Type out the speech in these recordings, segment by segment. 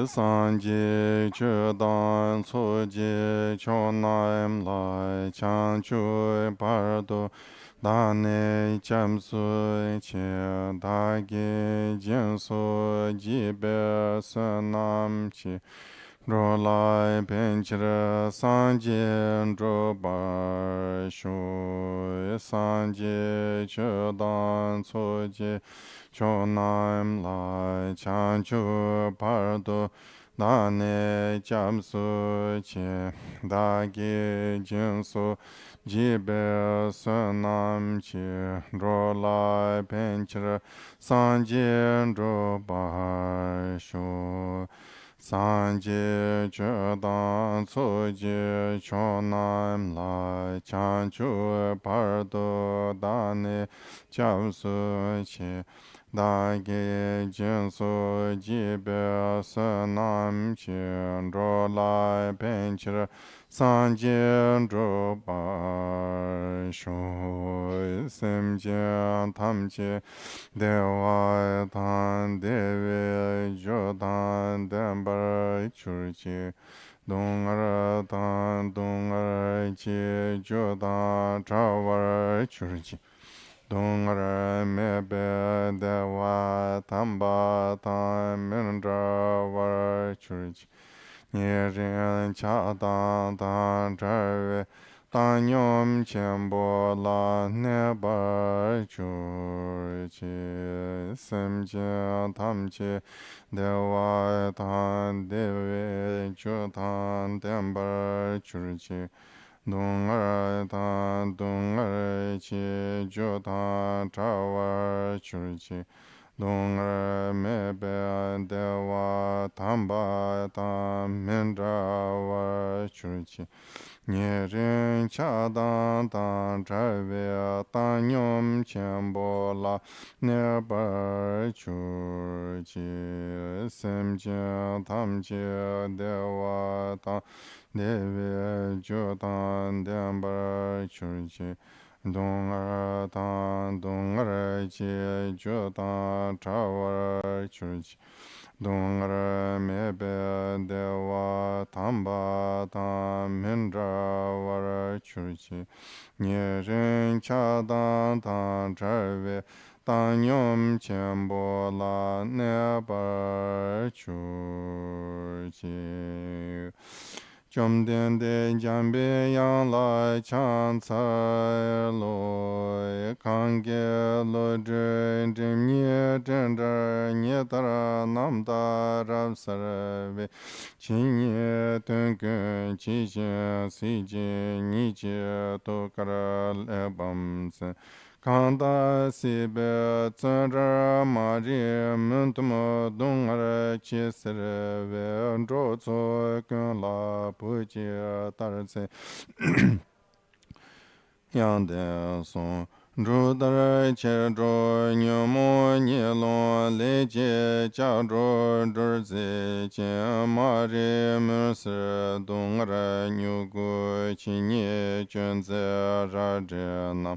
Sanje chodan soje chonaim lai chanchu pardo dane chamsu che dage jinsu jibe sanam chi rolai penchira sanje drobar shu sanje chodan soje chonaim lai chanchu pardo dane chamsu che dagi jinsu jibe sunam chi rolai penchira sanje drobar shu sanje chodan soje chonaim lai chanchu pardo dane chamsu che dagi jinsu jibe sunam chi rolai penchira sanje drobar shu simje tamche dewa tan dewe jodan dembar churchi dongar tan dongar chi jodan chawar churchi dongar mebe dewa tamba tan mindra war churchi nirin chadan tan charve tanyom chenpo la nebar churchi simche tamche dewa tan dewe chodan dembar churchi dongar tan dongar chi jodan chawar churchi dongar mebe dewa tamba tan mindra war churchi nirin chadan tan charve tanyom chenpo la nebar churchi simche tamche dewa tan dewe jodan dembar churchi dongar tan dongar chi jodan chawar churchi dongar mebe dewa tamba tan mindra war churchi nirin chadan tan charve tanyom chenpo la nebar churchi Chomden de jambe yang lai chan tsai loi kange lo dren dren nye dren dar nye tara nam da rab sarve chin ye tun kun chi chen si jen ni che to kara le bam sen Kanda sibe tsundra ma ri muntumo dungar chi sirve ndro tso kun la pu chi tar tse yang de song ndro dar che dro nyomo nye lo le je cha dro dro zi che ma ri mun sir dungar nyu gu chi nye chun zi ra je nam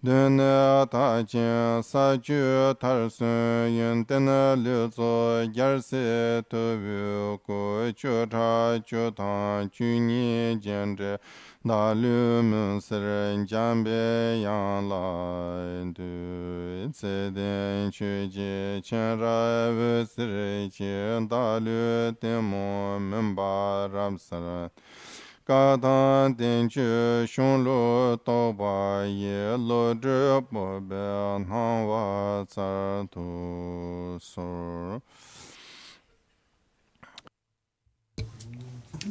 Dene ta jen sa ju tar sun yin dene liu zo yar se tu wu gu ju cha ju tang ju ni jen zhe da liu mun sir jan be yang la du zi den chu ji chen ra wu sir ji da liu den mo mun ba ram sir Kadan den ju shun lu to ba ye lo zhe bo be han wa zar tu sur.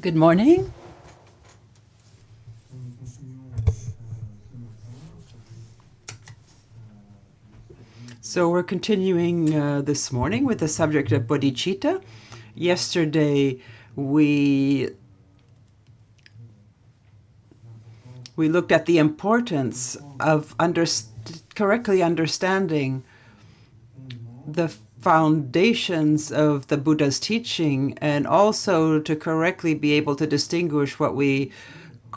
Good morning. So we're continuing this morning with the subject of bodhicitta. Yesterday we looked at the importance of correctly understanding the foundations of the Buddha's teaching, and also to correctly be able to distinguish what we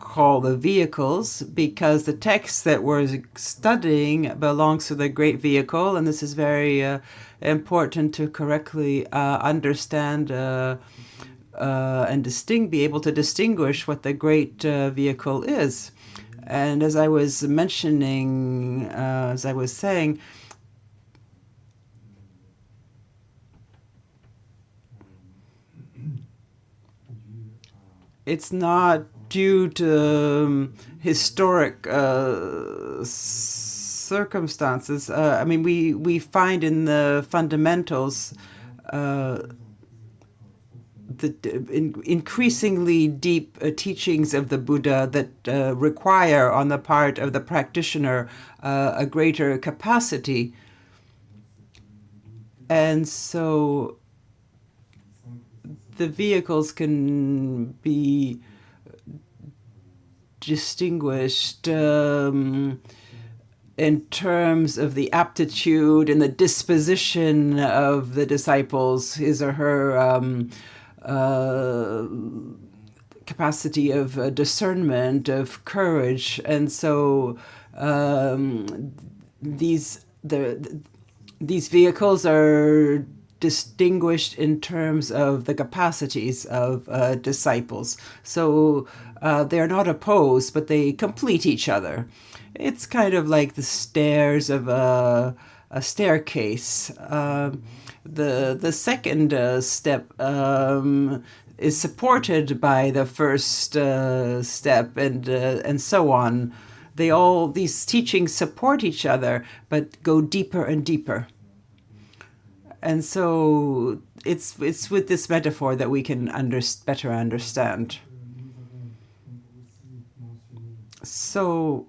call the vehicles, because the text that we're studying belongs to the great vehicle, and this is very important to correctly understand and be able to distinguish what the great vehicle is. And as I was mentioning, as I was saying, it's not due to historic circumstances. I mean, we find in the fundamentals the increasingly deep teachings of the Buddha that require on the part of the practitioner a greater capacity. And so the vehicles can be distinguished in terms of the aptitude and the disposition of the disciples, his or her capacity of discernment, of courage. And so these vehicles are distinguished in terms of the capacities of disciples. So they're not opposed, but they complete each other. It's kind of like the stairs of a staircase. The second step is supported by the first step, and so on. These teachings support each other, but go deeper and deeper. And so it's with this metaphor that we can better understand. So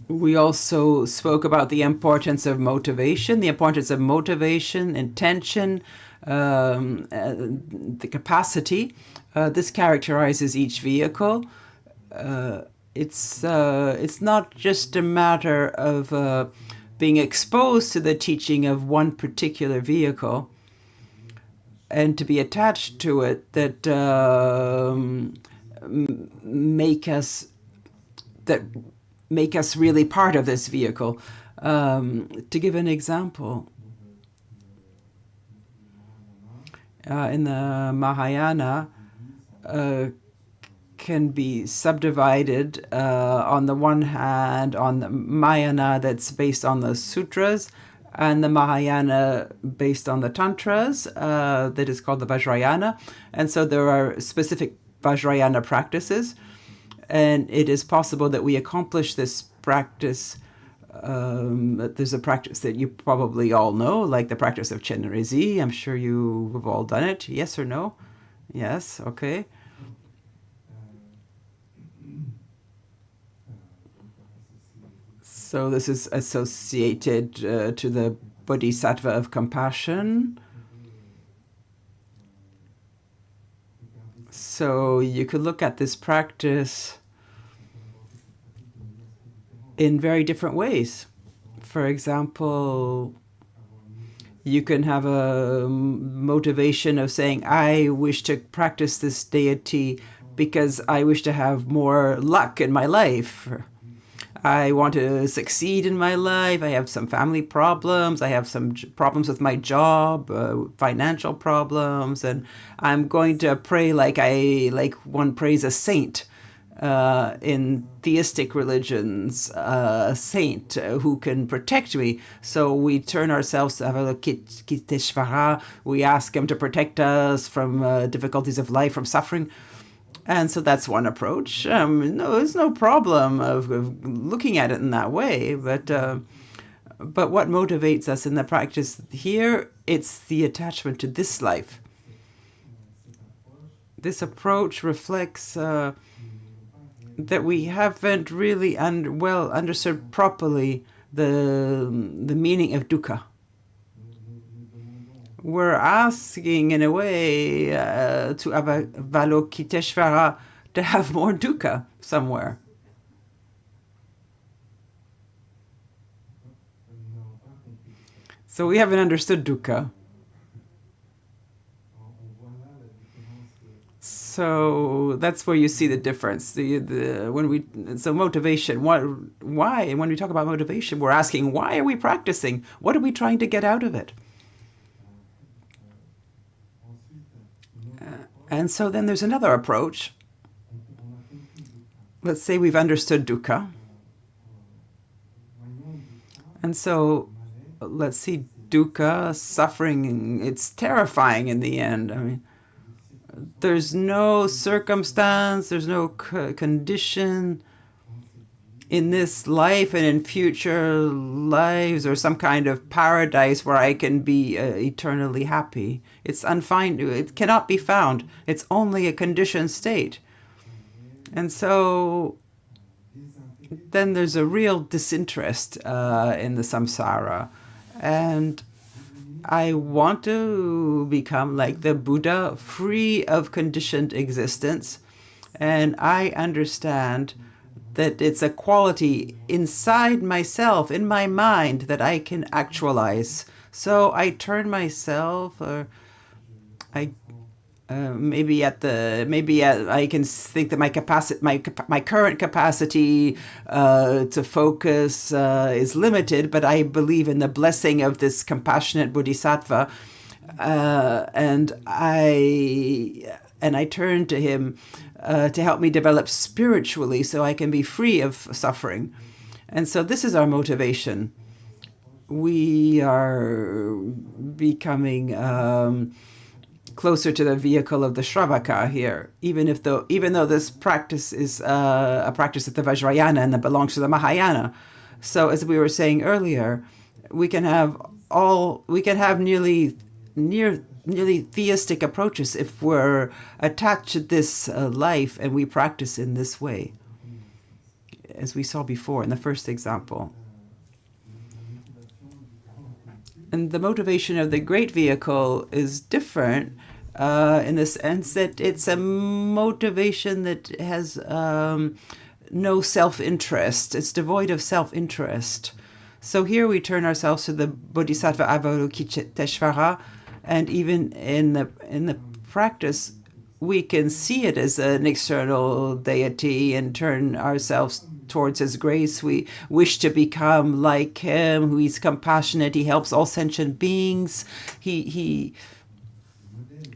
we also spoke about the importance of motivation, intention, the capacity. This characterizes each vehicle. It's not just a matter of being exposed to the teaching of one particular vehicle and to be attached to it that make us really part of this vehicle. To give an example, in the Mahayana, can be subdivided on the one hand on the Mahayana that's based on the sutras, and the Mahayana based on the tantras, that is called the Vajrayana. And so there are specific Vajrayana practices, and it is possible that we accomplish this practice. There's a practice that you probably all know, like the practice of Chenrezig. I'm sure you have all done it. Yes or no? Yes, okay. So this is associated to the bodhisattva of compassion. So you could look at this practice in very different ways. For example, you can have a motivation of saying, I wish to practice this deity because I wish to have more luck in my life. I want to succeed in my life. I have some family problems. I have some problems with my job, financial problems, and I'm going to pray like one prays a saint. In theistic religions, a saint who can protect me. So we turn ourselves to Avalokiteshvara. We ask him to protect us from difficulties of life, from suffering. And so that's one approach. No, there's no problem of looking at it in that way. But what motivates us in the practice here, it's the attachment to this life. This approach reflects that we haven't really understood properly the meaning of dukkha. We're asking, in a way, to Avalokiteshvara to have more dukkha somewhere. So we haven't understood dukkha. So that's where you see the difference. So motivation. Why? And when we talk about motivation, we're asking, why are we practicing? What are we trying to get out of it? And so then there's another approach. Let's say we've understood dukkha. And so let's see dukkha, suffering, it's terrifying in the end. I mean, there's no circumstance, there's no condition in this life and in future lives or some kind of paradise where I can be eternally happy. It's it cannot be found. It's only a conditioned state. And so then there's a real disinterest in the samsara. And I want to become like the Buddha, free of conditioned existence. And I understand that it's a quality inside myself, in my mind, that I can actualize. So I turn myself, or I I can think that my current capacity to focus is limited, but I believe in the blessing of this compassionate bodhisattva, and I turn to him to help me develop spiritually, so I can be free of suffering. And so this is our motivation. We are becoming closer to the vehicle of the Shravaka here, even though this practice is a practice of the Vajrayana and that belongs to the Mahayana. So as we were saying earlier, we can have nearly theistic approaches if we're attached to this life and we practice in this way, as we saw before in the first example. And the motivation of the great vehicle is different in the sense that it's a motivation that has no self-interest. It's devoid of self-interest. So here we turn ourselves to the Bodhisattva Avalokiteshvara, and even in the practice, we can see it as an external deity and turn ourselves towards his grace. We wish to become like him, who is compassionate. He helps all sentient beings. He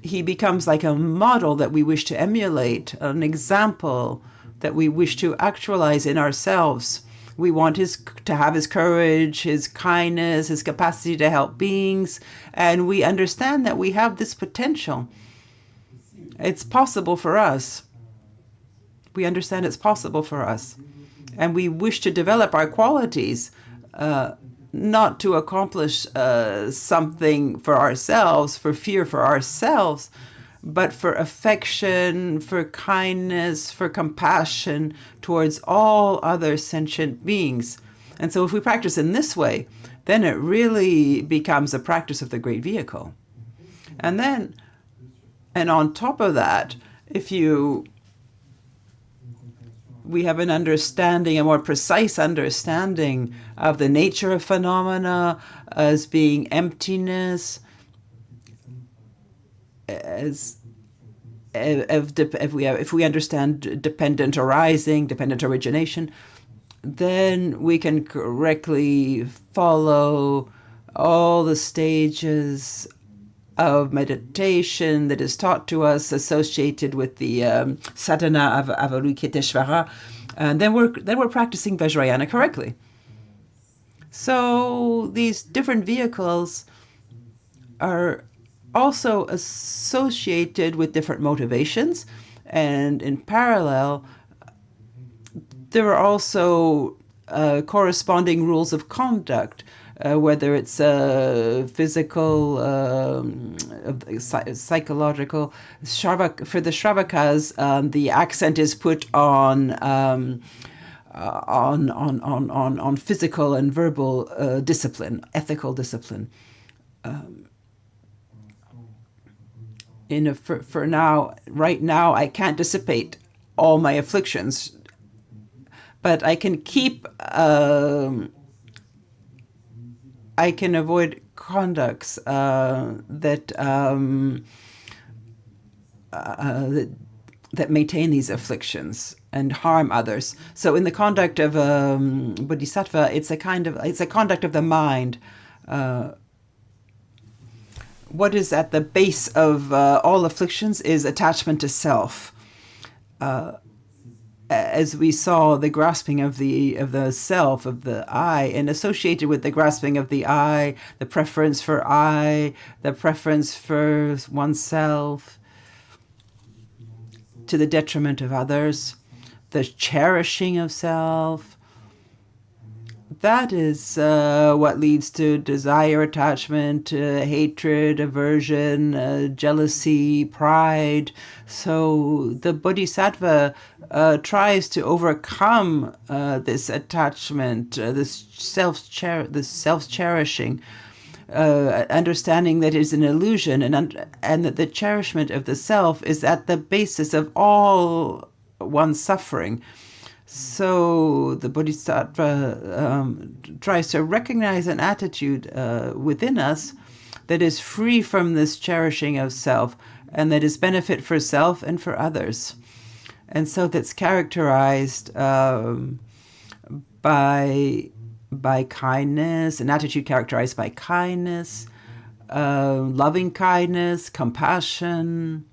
becomes like a model that we wish to emulate, an example that we wish to actualize in ourselves. We want to have his courage, his kindness, his capacity to help beings, and we understand that we have this potential. It's possible for us. We understand it's possible for us. And we wish to develop our qualities, not to accomplish something for ourselves, for fear for ourselves, but for affection, for kindness, for compassion towards all other sentient beings. And so if we practice in this way, then it really becomes a practice of the great vehicle. And on top of that, we have an understanding, a more precise understanding of the nature of phenomena as being emptiness, if we understand dependent arising, dependent origination, then we can correctly follow all the stages of meditation that is taught to us associated with the sadhana of Avalokiteshvara, and then we're practicing Vajrayana correctly. So these different vehicles are also associated with different motivations, and in parallel, there are also corresponding rules of conduct, whether it's physical, psychological. For the Shravakas, the accent is put on physical and verbal discipline, ethical discipline. Right now, I can't dissipate all my afflictions, but I can I can avoid conducts that that maintain these afflictions and harm others. So in the conduct of bodhisattva, it's a conduct of the mind. What is at the base of all afflictions is attachment to self. As we saw, the grasping of the self, of the I, and associated with the grasping of the I, the preference for I, the preference for oneself, to the detriment of others, the cherishing of self. That is what leads to desire, attachment, hatred, aversion, jealousy, pride. So the bodhisattva tries to overcome this attachment, this self-cherishing, understanding that it is an illusion, and that the cherishment of the self is at the basis of all one's suffering. So the bodhisattva tries to recognize an attitude within us that is free from this cherishing of self, and that is benefit for self and for others. And so that's characterized by kindness, an attitude characterized by kindness, loving kindness, compassion.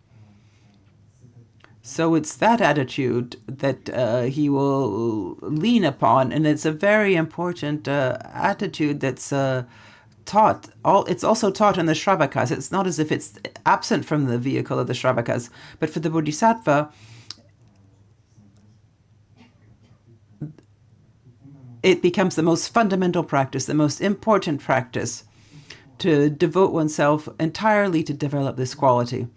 So it's that attitude that he will lean upon, and it's a very important attitude that's taught. It's also taught in the Shravakas. It's not as if it's absent from the vehicle of the Shravakas, but for the Bodhisattva, it becomes the most fundamental practice, the most important practice, to devote oneself entirely to develop this quality.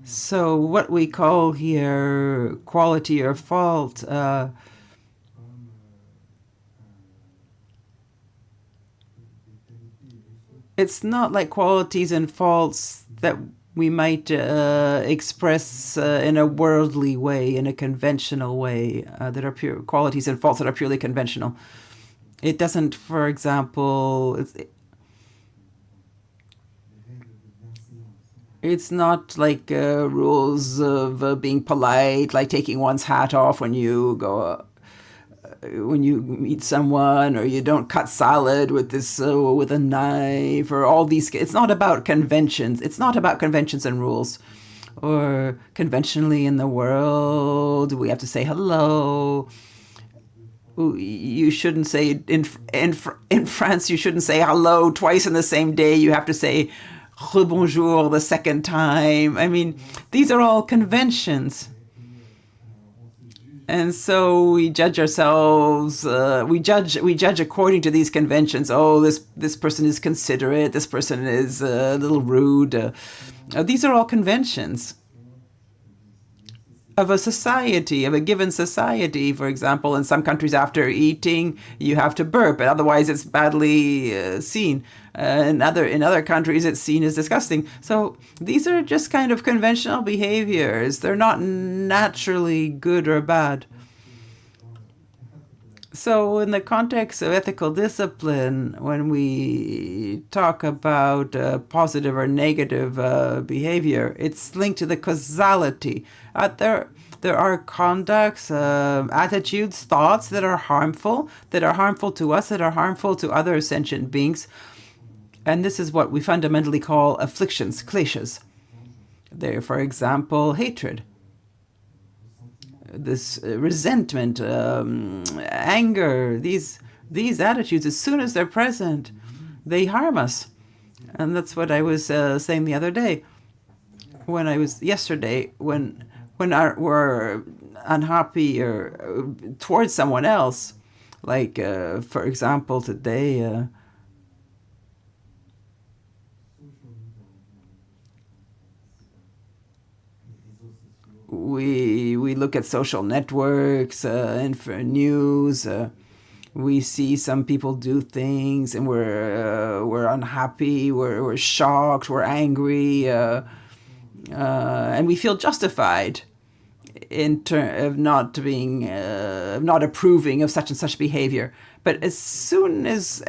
So what we call here quality or fault, it's not like qualities and faults that we might express in a worldly way, in a conventional way, that are pure qualities and faults that are purely conventional. It doesn't, for example, it's not like rules of being polite, like taking one's hat off when you go, when you meet someone, or you don't cut salad with with a knife, or all these. It's not about conventions. It's not about conventions and rules, or conventionally in the world we have to say hello. You shouldn't say in France. You shouldn't say hello twice in the same day. You have to say rebonjour the second time. I mean, these are all conventions. And so we judge ourselves, we judge according to these conventions. Oh, this person is considerate, this person is a little rude. These are all conventions of a society, of a given society. For example, in some countries after eating, you have to burp, otherwise it's badly seen. In other countries, it's seen as disgusting. So these are just kind of conventional behaviors. They're not naturally good or bad. So in the context of ethical discipline, when we talk about positive or negative behavior, it's linked to the causality. There are conducts, attitudes, thoughts that are harmful to us, that are harmful to other sentient beings. And this is what we fundamentally call afflictions, kleshas. There, for example, hatred, this resentment, anger, these attitudes, as soon as they're present, they harm us. And that's what I was saying the other day. Yesterday, when we're unhappy or towards someone else, like, for example, today, we look at social networks and for news. We see some people do things, and we're unhappy, we're shocked, we're angry, and we feel justified of not approving of such and such behavior. But as soon as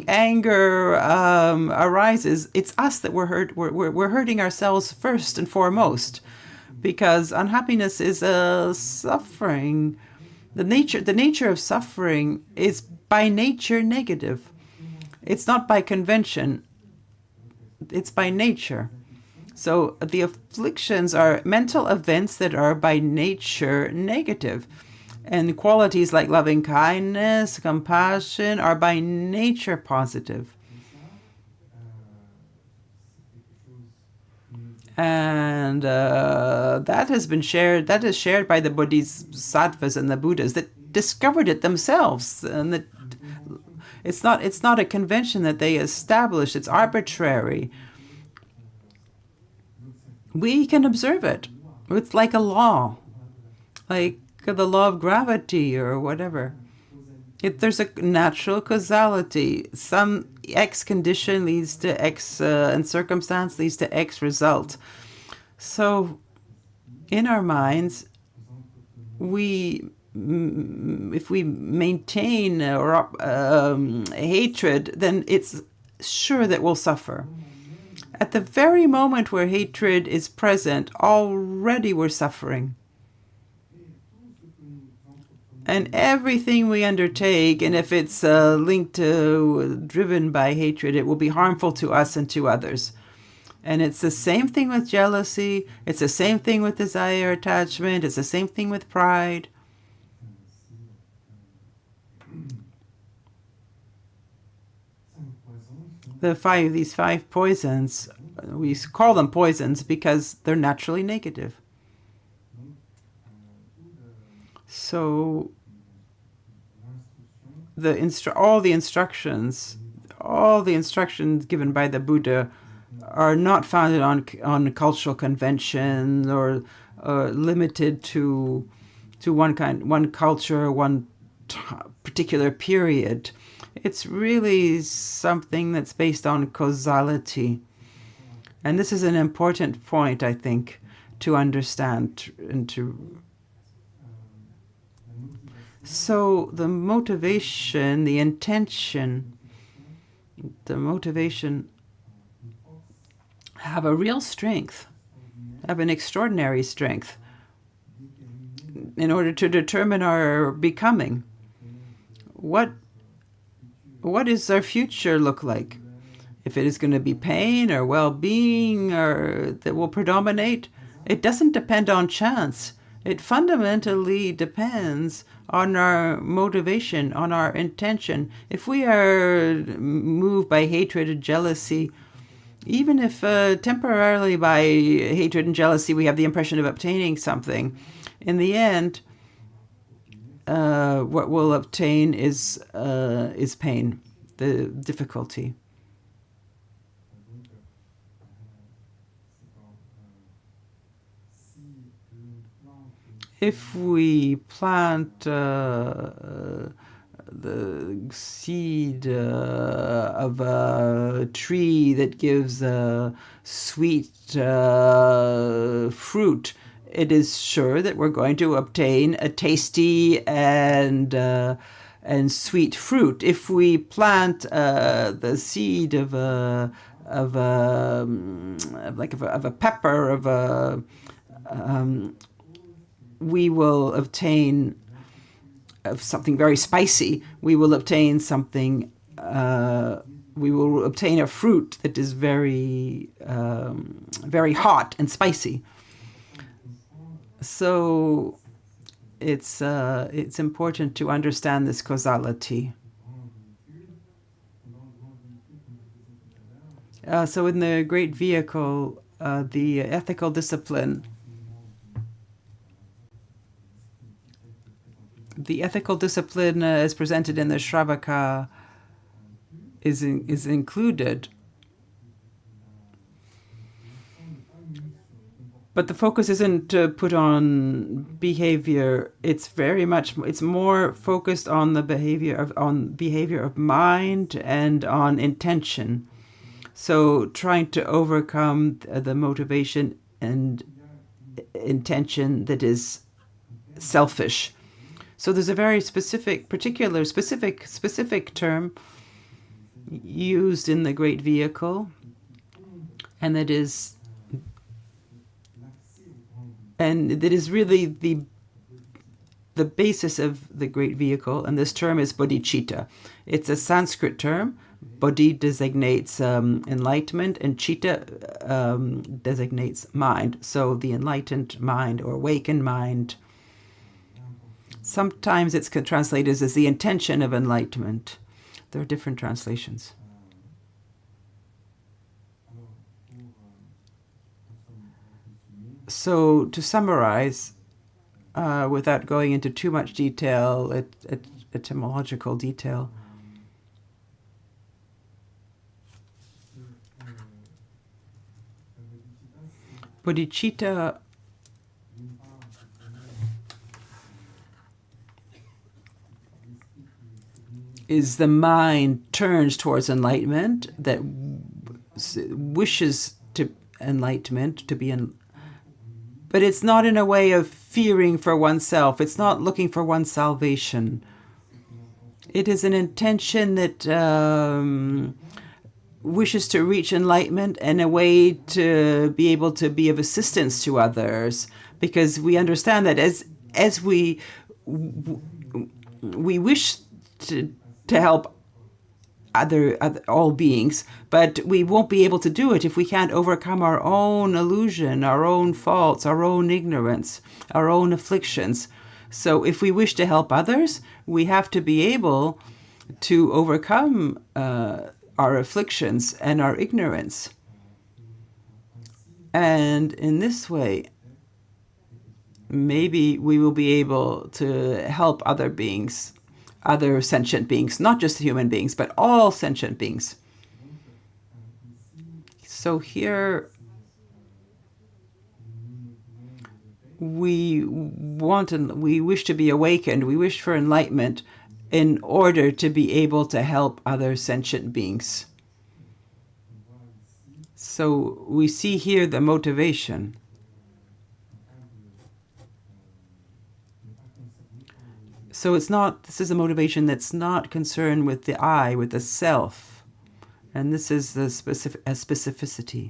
anger arises, it's us that we're hurting ourselves first and foremost. because unhappiness is a suffering. The nature of suffering is by nature negative. It's not by convention. It's by nature. So the afflictions are mental events that are by nature negative. And qualities like loving kindness, compassion are by nature positive. And that is shared by the bodhisattvas and the Buddhas that discovered it themselves. And that it's not a convention that they established, it's arbitrary. We can observe it. It's like a law, like the law of gravity or whatever. There's a natural causality. Some X condition leads to X, and circumstance leads to X result. So, in our minds, if we maintain hatred, then it's sure that we'll suffer. At the very moment where hatred is present, already we're suffering. And everything we undertake, and if it's linked to, driven by hatred, it will be harmful to us and to others. And it's the same thing with jealousy. It's the same thing with desire, attachment. It's the same thing with pride. These five poisons, we call them poisons because they're naturally negative. So all the instructions given by the Buddha are not founded on cultural convention or limited to one culture, one particular period. It's really something that's based on causality. And this is an important point, I think, to understand and to... So the motivation, the intention, have a real strength, have an extraordinary strength in order to determine our becoming. What does our future look like? If it is going to be pain or well-being or that will predominate, it doesn't depend on chance. It fundamentally depends on our motivation, on our intention. If we are moved by hatred and jealousy, even if temporarily by hatred and jealousy we have the impression of obtaining something, in the end, what we'll obtain is pain, the difficulty. If we plant the seed of a tree that gives sweet fruit, it is sure that we're going to obtain a tasty and sweet fruit. If we plant the seed of a pepper, we will obtain something very spicy. We will obtain something. We will obtain a fruit that is very, very hot and spicy. So it's important to understand this causality. So in the Great Vehicle, the ethical discipline. The ethical discipline as presented in the Shravaka is included. But the focus isn't put on behavior. It's more focused on the behavior of mind and on intention. So trying to overcome the motivation and intention that is selfish. So there's a very specific term used in the Great Vehicle, and that is And it is really the basis of the great vehicle, and this term is bodhicitta. It's a Sanskrit term. Bodhi designates enlightenment, and chitta designates mind. So the enlightened mind or awakened mind. Sometimes it's translated as the intention of enlightenment. There are different translations. So to summarize, without going into too much detail, etymological detail, bodhicitta is the mind turns towards enlightenment, that wishes to enlightenment, to be but it's not in a way of fearing for oneself. It's not looking for one's salvation. It is an intention that wishes to reach enlightenment and a way to be able to be of assistance to others, because we understand that as we wish to help all beings, but we won't be able to do it if we can't overcome our own illusion, our own faults, our own ignorance, our own afflictions. So if we wish to help others, we have to be able to overcome our afflictions and our ignorance. And in this way, maybe we will be able to help other beings, other sentient beings, not just human beings, but all sentient beings. So here we wish to be awakened, we wish for enlightenment in order to be able to help other sentient beings. So we see here the motivation. So this is a motivation that's not concerned with the I, with the self. And this is the specificity.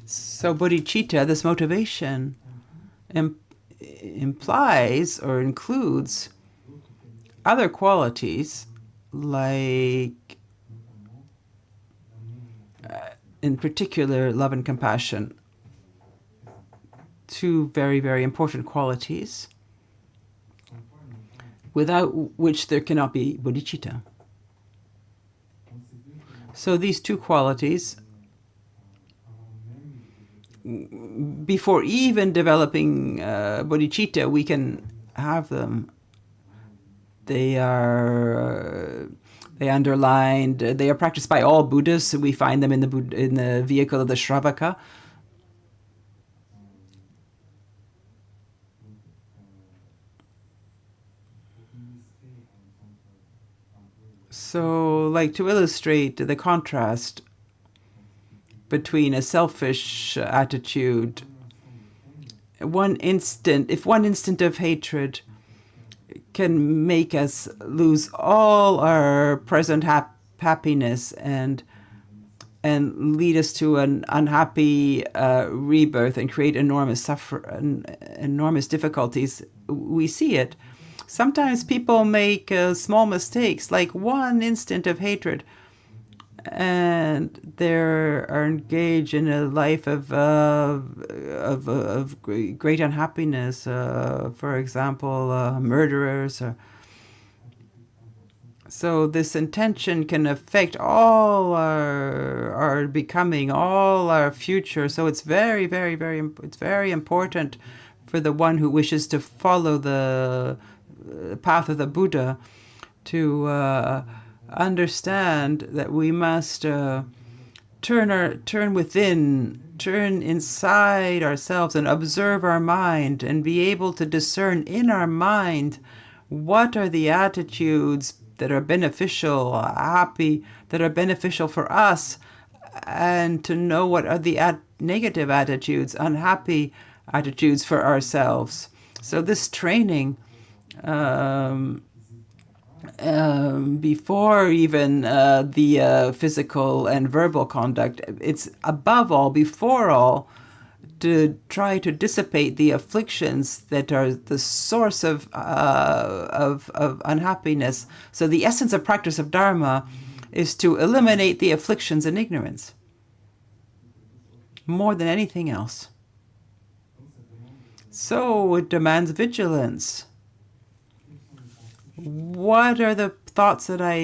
So bodhicitta, this motivation, implies or includes other qualities like, in particular, love and compassion. Two very, very important qualities, without which there cannot be bodhicitta. So these two qualities, before even developing bodhicitta, we can have them. They are underlined. They are practiced by all Buddhists. So we find them in the vehicle of the Shravaka. So, like, to illustrate the contrast between a selfish attitude, if one instant of hatred can make us lose all our present happiness and lead us to an unhappy rebirth and create enormous difficulties. We see it. Sometimes people make small mistakes, like one instant of hatred, and they are engaged in a life of great unhappiness. For example, murderers. So this intention can affect all our becoming, all our future. So it's very, very, it's very important for the one who wishes to follow the path of the Buddha to understand that we must turn within, turn inside ourselves and observe our mind and be able to discern in our mind what are the attitudes that are beneficial, happy, that are beneficial for us, and to know what are the negative attitudes, unhappy attitudes for ourselves. So this training before even the physical and verbal conduct. It's above all, before all, to try to dissipate the afflictions that are the source of unhappiness. So the essence of practice of Dharma is to eliminate the afflictions and ignorance more than anything else. So it demands vigilance. What are the thoughts that I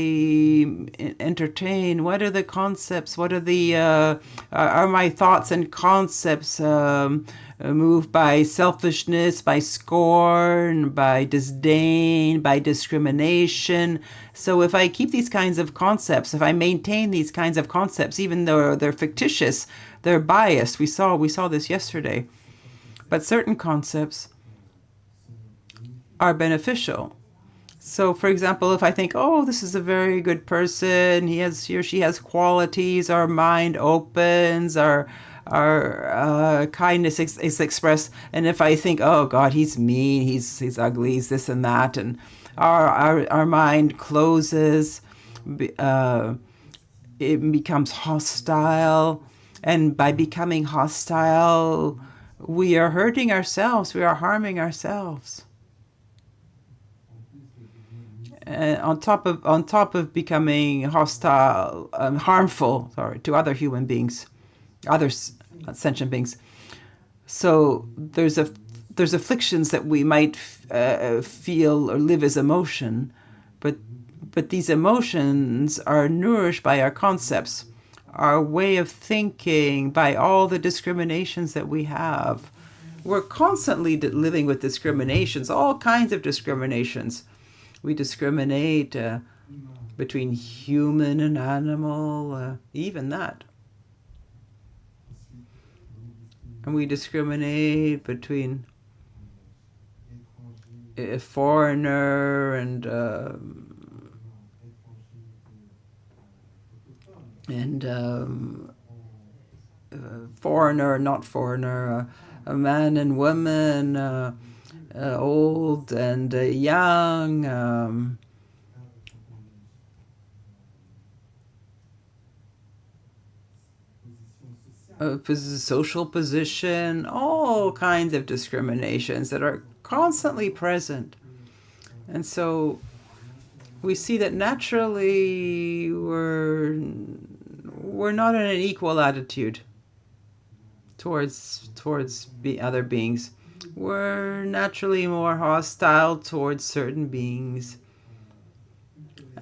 entertain? What are the concepts? What are my thoughts and concepts moved by selfishness, by scorn, by disdain, by discrimination? So if I keep these kinds of concepts, if I maintain these kinds of concepts, even though they're fictitious, they're biased. We saw this yesterday. But certain concepts are beneficial. So, for example, if I think, oh, this is a very good person, he or she has qualities, our mind opens, our kindness is expressed. And if I think, oh God, he's mean, he's ugly, he's this and that, and our mind closes, it becomes hostile, and by becoming hostile, we are hurting ourselves, we are harming ourselves. On top of becoming hostile, harmful, to other human beings, other sentient beings. So there's afflictions that we might feel or live as emotion, but these emotions are nourished by our concepts, our way of thinking, by all the discriminations that we have. We're constantly living with discriminations, all kinds of discriminations. We discriminate between human and animal, even that. And we discriminate between a foreigner and foreigner, not foreigner, a man and woman, old and young, social position, all kinds of discriminations that are constantly present. And so we see that naturally we're not in an equal attitude towards other beings. We're naturally more hostile towards certain beings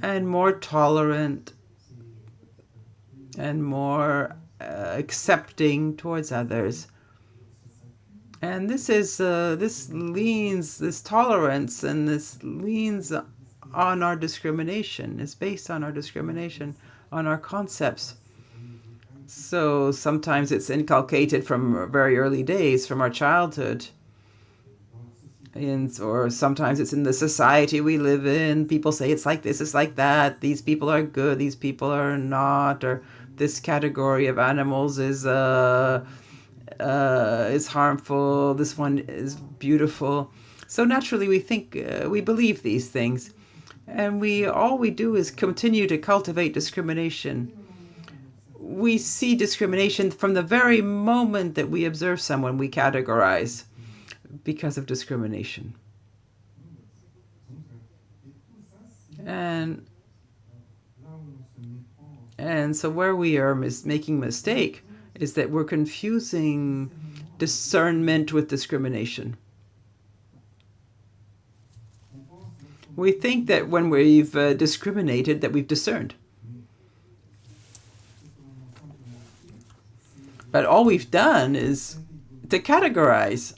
and more tolerant and more accepting towards others. And this tolerance and this leans on our discrimination, is based on our discrimination, on our concepts. So sometimes it's inculcated from very early days, from our childhood. Or sometimes it's in the society we live in. People say it's like this, it's like that. These people are good, these people are not. Or this category of animals is harmful. This one is beautiful. So naturally, we think we believe these things, and all we do is continue to cultivate discrimination. We see discrimination from the very moment that we observe someone. We categorize because of discrimination. And so where we are making mistake is that we're confusing discernment with discrimination. We think that when we've discriminated, that we've discerned. But all we've done is to categorize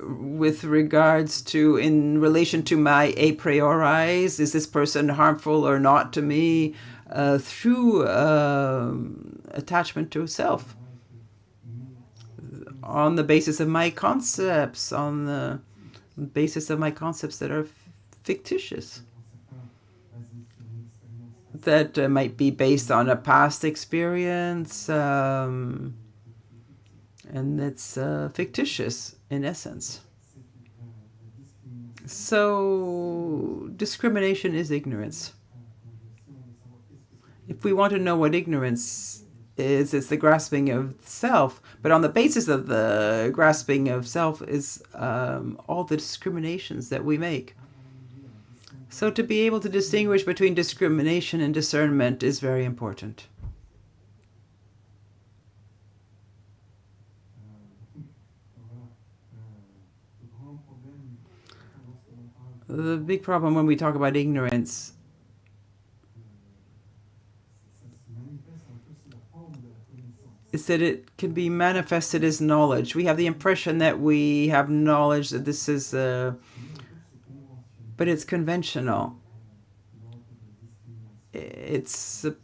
with regards to, in relation to my a priori's, is this person harmful or not to me, through attachment to self, on the basis of my concepts, on the basis of my concepts that are fictitious, that might be based on a past experience, and it's fictitious in essence. So discrimination is ignorance. If we want to know what ignorance is, it's the grasping of self. But on the basis of the grasping of self is all the discriminations that we make. So to be able to distinguish between discrimination and discernment is very important. The big problem when we talk about ignorance is that it can be manifested as knowledge. We have the impression that we have knowledge, that this is, but it's conventional. It's of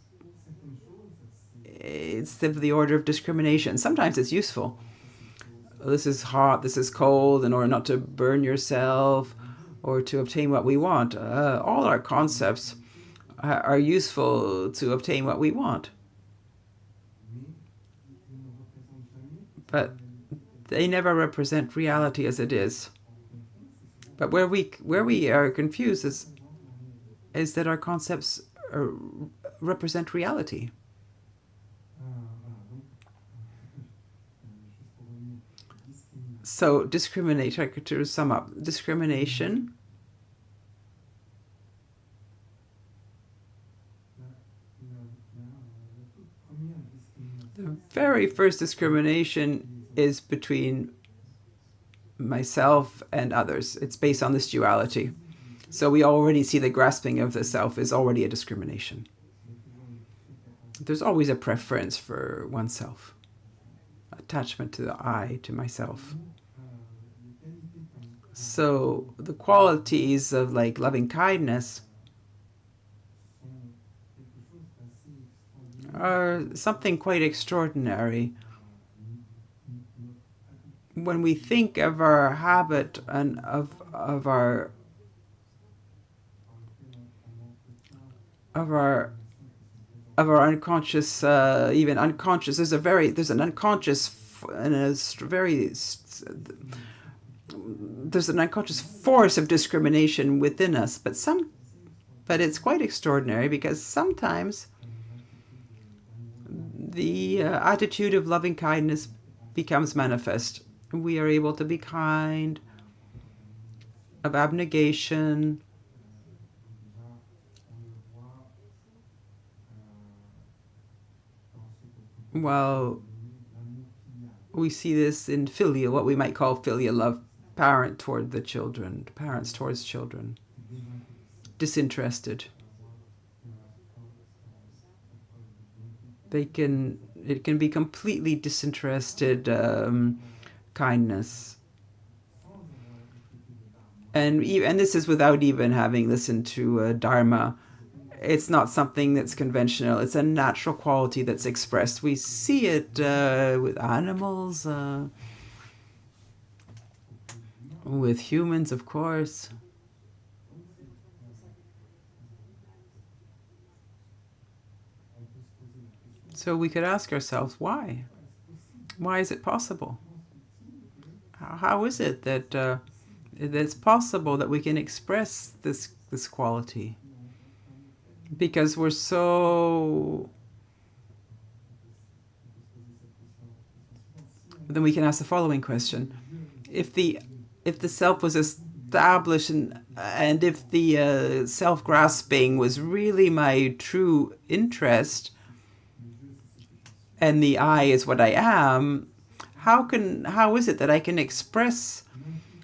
the order of discrimination. Sometimes it's useful. This is hot, this is cold, in order not to burn yourself or to obtain what we want. All our concepts are useful to obtain what we want. But they never represent reality as it is. But where we are confused is that our concepts represent reality. So to sum up, discrimination the very first discrimination is between myself and others. It's based on this duality. So we already see the grasping of the self is already a discrimination. There's always a preference for oneself, attachment to the I, to myself. So the qualities of like loving kindness are something quite extraordinary. When we think of our habit and of our unconscious, even unconscious, there's an unconscious there's an unconscious force of discrimination within us, but it's quite extraordinary because sometimes the attitude of loving kindness becomes manifest. We are able to be kind, of abnegation. Well, we see this in filial, what we might call filial love, parents towards children, disinterested. It can be completely disinterested kindness, and this is without even having listened to Dharma. It's not something that's conventional. It's a natural quality that's expressed. We see it with animals, with humans, of course. So we could ask ourselves, why? Why is it possible? How is it that it's possible that we can express this quality? Because we're so... Then we can ask the following question. If the self was established and if the self-grasping was really my true interest, and the I is what I am, how is it that I can express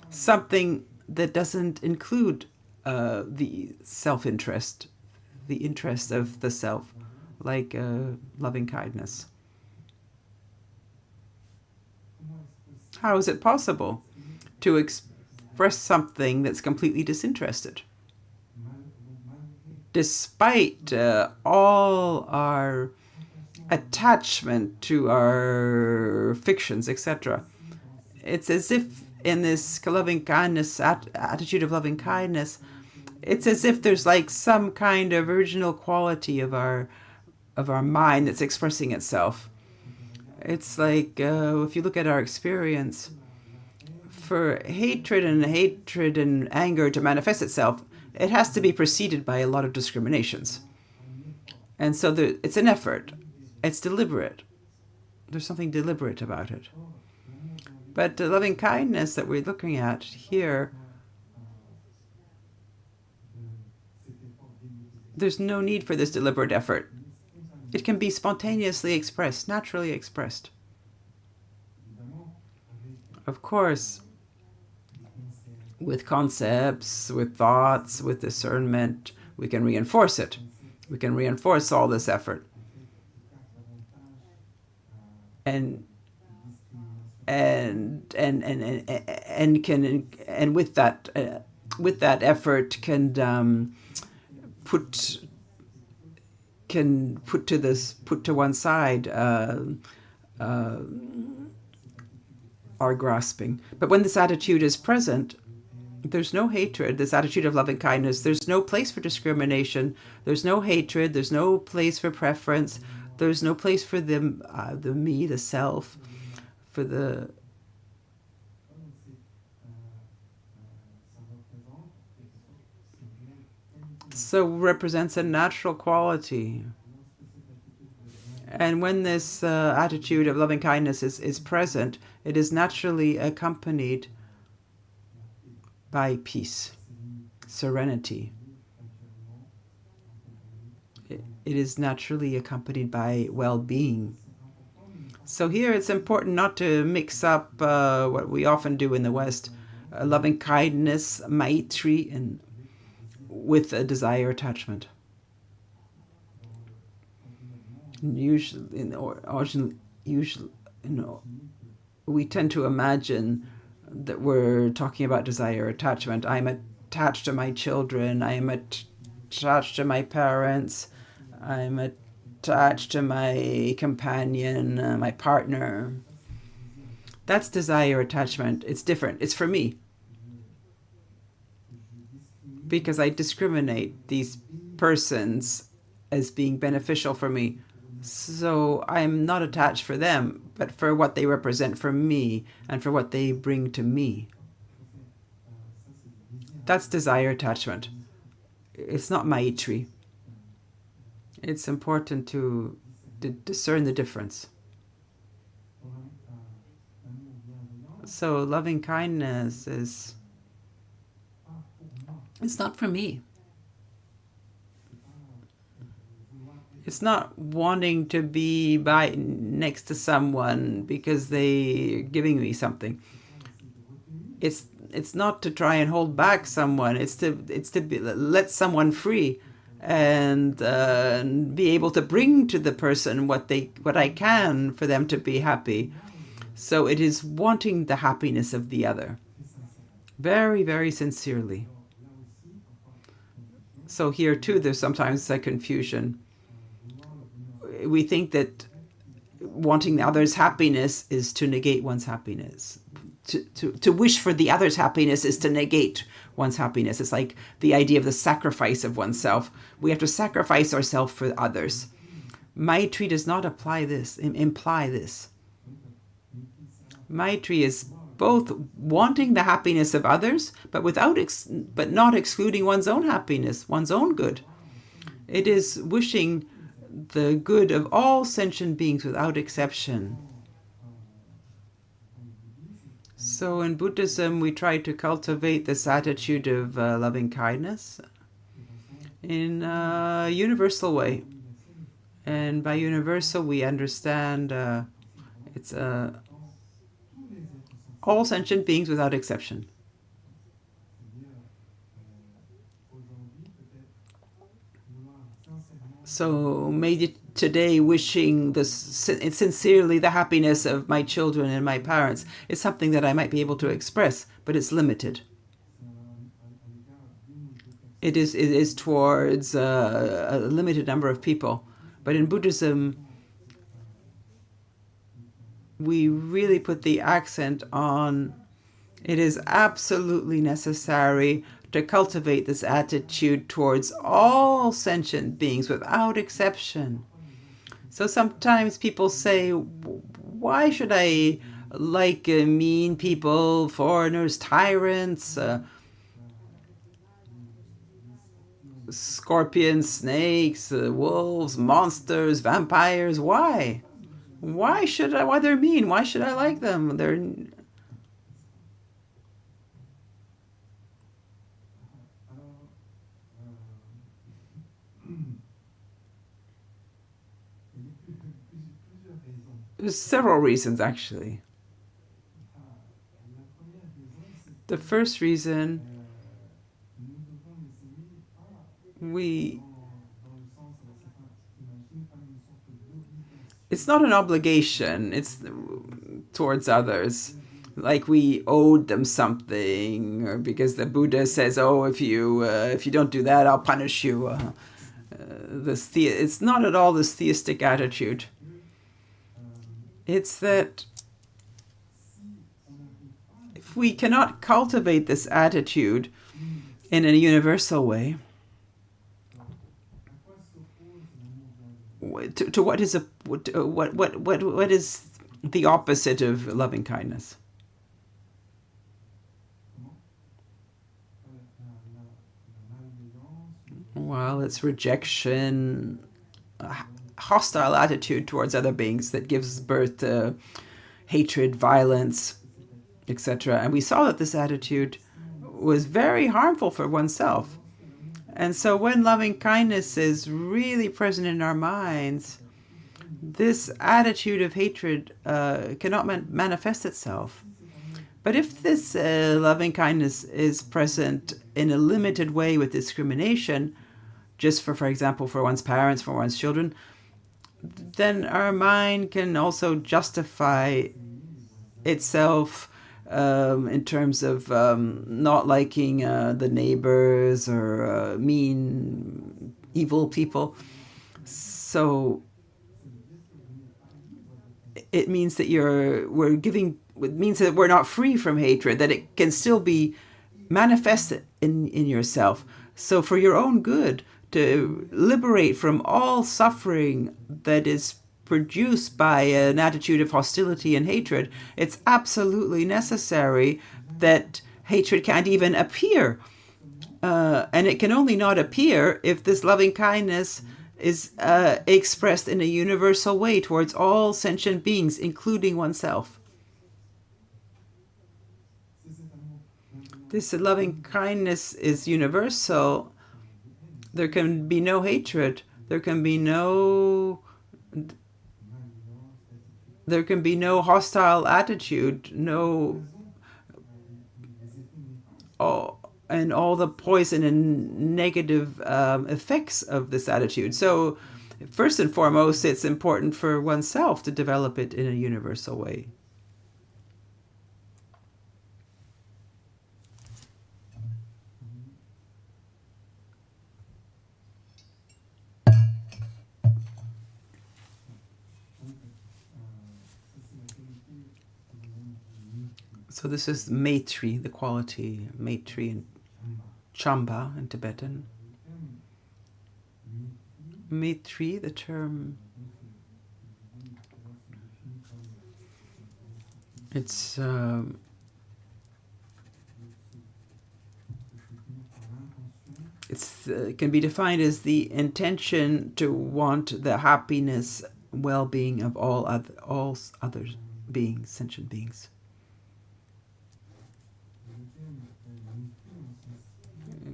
something that doesn't include the self-interest, the interest of the self, like loving kindness? How is it possible to express something that's completely disinterested? Despite all our attachment to our fictions, etc. It's as if in this loving kindness, attitude of loving kindness, it's as if there's like some kind of original quality of our mind that's expressing itself. It's like if you look at our experience, for hatred and anger to manifest itself, it has to be preceded by a lot of discriminations. And so it's an effort. It's deliberate. There's something deliberate about it. But the loving kindness that we're looking at here, there's no need for this deliberate effort. It can be spontaneously expressed, naturally expressed. Of course, with concepts, with thoughts, with discernment, we can reinforce it. We can reinforce all this effort. And with that effort can put to one side our grasping. But when this attitude is present, there's no hatred. This attitude of loving kindness, there's no place for discrimination. There's no hatred. There's no place for preference. There's no place for the me, the self, for the. So represents a natural quality. And when this attitude of loving kindness is present, it is naturally accompanied by peace, serenity. It is naturally accompanied by well-being. So here it's important not to mix up what we often do in the West, loving kindness, maitri, and with a desire attachment. Usually, we tend to imagine that we're talking about desire attachment. I'm attached to my children. I am attached to my parents. I'm attached to my companion, my partner. That's desire attachment. It's different. It's for me. Because I discriminate these persons as being beneficial for me. So I'm not attached for them, but for what they represent for me and for what they bring to me. That's desire attachment. It's not maitri. It's important to discern the difference. So loving kindness is, it's not for me. It's not wanting to be next to someone because they're giving me something. It's not to try and hold back someone. It's to let someone free and be able to bring to the person what I can for them to be happy. So it is wanting the happiness of the other, very, very sincerely. So here too, there's sometimes a confusion. We think that wanting the other's happiness is to negate one's happiness. To wish for the other's happiness is to negate one's happiness. It's like the idea of the sacrifice of oneself. We have to sacrifice ourselves for others. Maitri does not imply this. Maitri is both wanting the happiness of others, but not excluding one's own happiness, one's own good. It is wishing the good of all sentient beings without exception. So in Buddhism, we try to cultivate this attitude of loving kindness in a universal way. And by universal, we understand it's all sentient beings without exception. So maybe today wishing sincerely the happiness of my children and my parents is something that I might be able to express, but it's limited. It is towards a limited number of people. But in Buddhism, we really put the accent on it is absolutely necessary to cultivate this attitude towards all sentient beings without exception. So sometimes people say, why should I like mean people, foreigners, tyrants, scorpions, snakes, wolves, monsters, vampires. Why? Why they're mean? Why should I like them? There's several reasons, actually. The first reason, it's not an obligation, it's towards others. Like we owed them something, or because the Buddha says, "Oh, if you don't do that, I'll punish you." It's not at all this theistic attitude. It's that if we cannot cultivate this attitude in a universal way, to what is what is the opposite of loving kindness? Well, it's rejection, hostile attitude towards other beings that gives birth to hatred, violence, etc. And we saw that this attitude was very harmful for oneself. And so when loving kindness is really present in our minds, this attitude of hatred cannot manifest itself. But if this loving kindness is present in a limited way with discrimination, just for example, for one's parents, for one's children, then our mind can also justify itself in terms of not liking the neighbors or mean, evil people. So it means that it means that we're not free from hatred, that it can still be manifested in yourself. So for your own good, to liberate from all suffering that is produced by an attitude of hostility and hatred, it's absolutely necessary that hatred can't even appear. And it can only not appear if this loving kindness is expressed in a universal way towards all sentient beings, including oneself. This loving kindness is universal. There can be no hatred. There can be no hostile attitude, and all the poison and negative effects of this attitude. So first and foremost, it's important for oneself to develop it in a universal way. So this is Maitri, the quality, Maitri in Chamba in Tibetan. Maitri, the term, it can be defined as the intention to want the happiness, well-being of all other beings, sentient beings.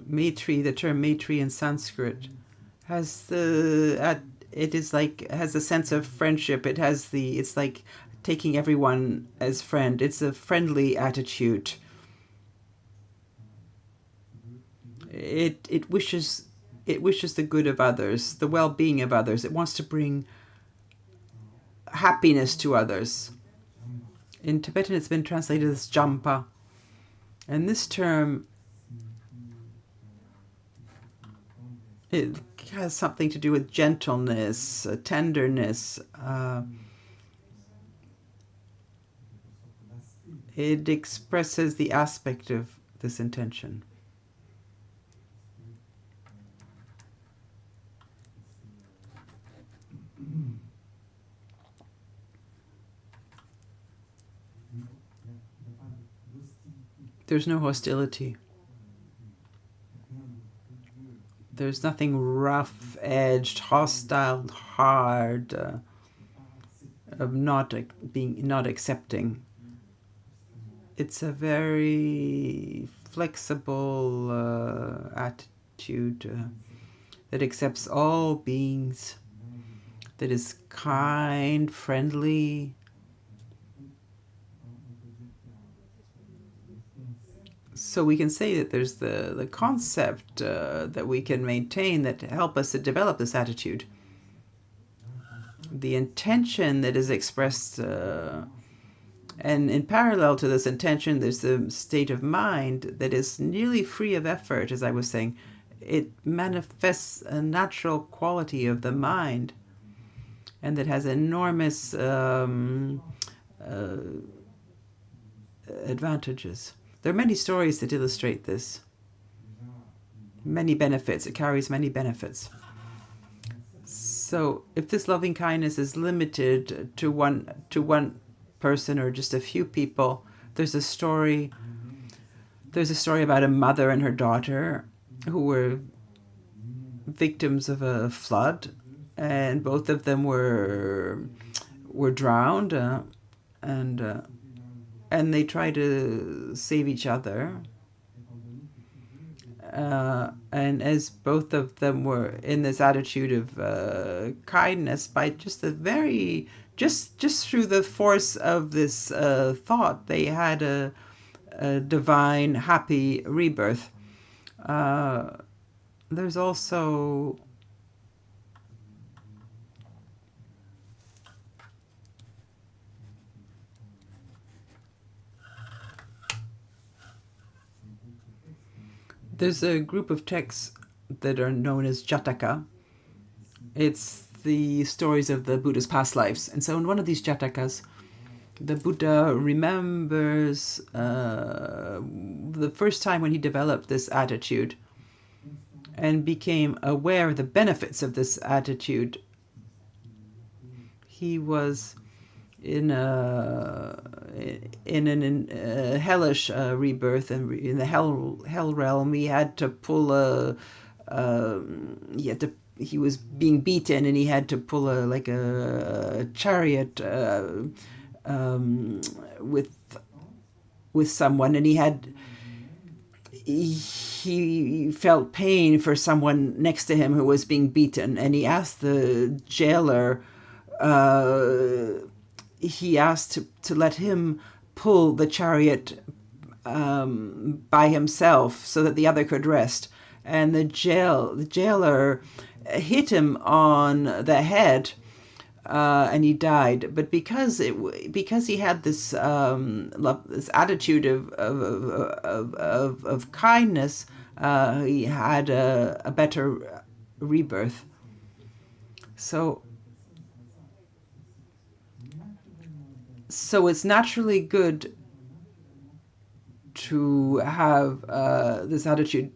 Maitri, the term Maitri in Sanskrit, has a sense of friendship. It's like taking everyone as friend. It's a friendly attitude. It wishes the good of others, the well-being of others. It wants to bring happiness to others. In Tibetan, it's been translated as Jampa, and this term, it has something to do with gentleness, tenderness. It expresses the aspect of this intention. There's no hostility. There's nothing rough-edged, hostile, hard, of not accepting. It's a very flexible attitude that accepts all beings, that is kind, friendly. So we can say that there's the concept that we can maintain that help us to develop this attitude. The intention that is expressed, and in parallel to this intention, there's the state of mind that is nearly free of effort, as I was saying. It manifests a natural quality of the mind, and that has enormous advantages. There are many stories that illustrate this. Many benefits. It carries many benefits. So if this loving kindness is limited to one person or just a few people, there's a story about a mother and her daughter who were victims of a flood, and both of them were drowned, and they tried to save each other. And as both of them were in this attitude of kindness, by just just through the force of this thought, they had a divine, happy rebirth. There's also there's a group of texts that are known as Jataka. It's the stories of the Buddha's past lives. And so in one of these Jatakas, the Buddha remembers the first time when he developed this attitude and became aware of the benefits of this attitude. He was in a hellish rebirth, and in the hell realm, he had to pull he was being beaten, and he had to pull a chariot with someone, and he felt pain for someone next to him who was being beaten, and he asked the jailer. He asked to let him pull the chariot by himself so that the other could rest. And the jailer hit him on the head, and he died. But because he had this this attitude of kindness, he had a better rebirth. So it's naturally good to have this attitude.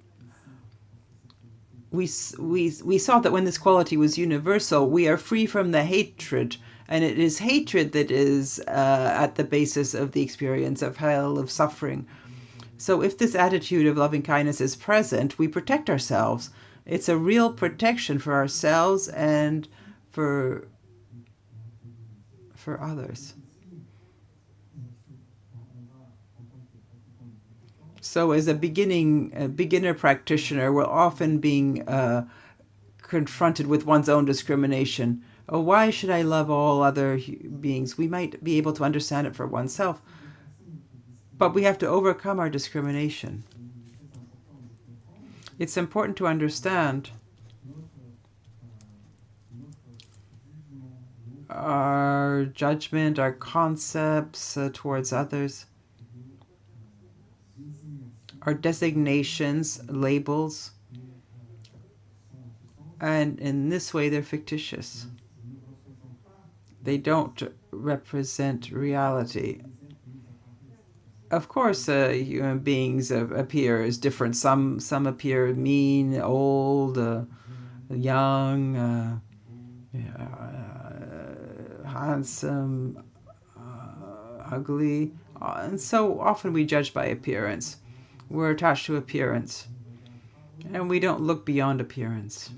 We saw that when this quality was universal, we are free from the hatred, and it is hatred that is at the basis of the experience of hell, of suffering. So if this attitude of loving kindness is present, we protect ourselves. It's a real protection for ourselves and for others. So as a beginner practitioner, we're often being confronted with one's own discrimination. Oh, why should I love all other beings? We might be able to understand it for oneself, but we have to overcome our discrimination. It's important to understand our judgment, our concepts towards others, our designations, labels, and in this way they're fictitious. They don't represent reality. Of course, human beings appear as different. Some appear mean, old, young, handsome, ugly. And so often we judge by appearance. We're attached to appearance. And we don't look beyond appearance.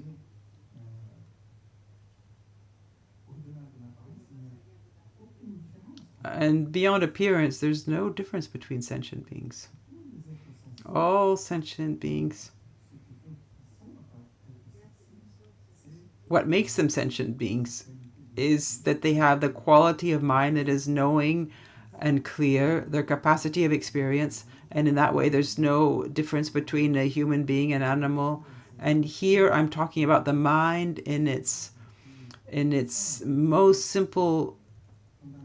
And beyond appearance, there's no difference between sentient beings. All sentient beings. What makes them sentient beings is that they have the quality of mind that is knowing and clear, their capacity of experience, and in that way there's no difference between a human being and animal. And here I'm talking about the mind in its most simple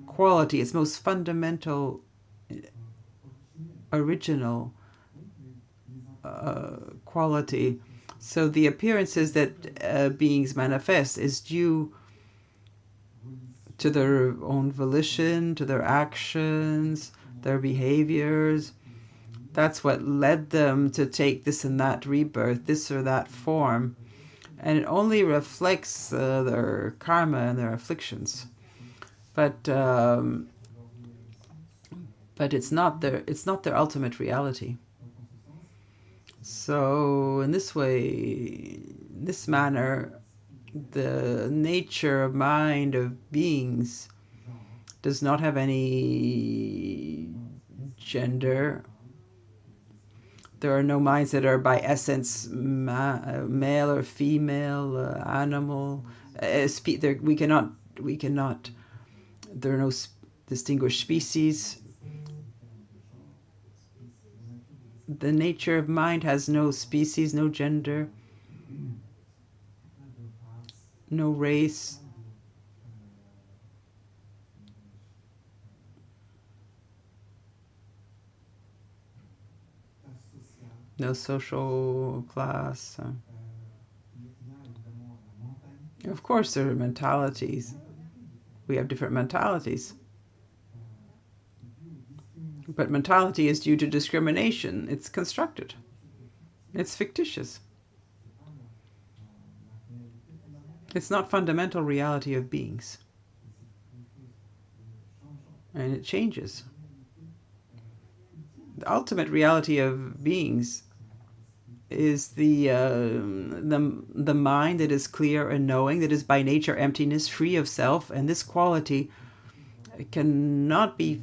quality, its most fundamental, original quality. So the appearances that beings manifest is due to their own volition, to their actions, their behaviors. That's what led them to take this and that rebirth, this or that form. And it only reflects their karma and their afflictions. But it's not their ultimate reality. So in this way, in this manner, the nature of mind of beings does not have any gender. There are no minds that are by essence male or female, animal. We cannot. There are no distinguished species. The nature of mind has no species, no gender, no race. No social class. Of course, there are mentalities. We have different mentalities. But mentality is due to discrimination. It's constructed. It's fictitious. It's not fundamental reality of beings. And it changes. The ultimate reality of beings is the mind that is clear and knowing, that is by nature emptiness, free of self, and this quality cannot be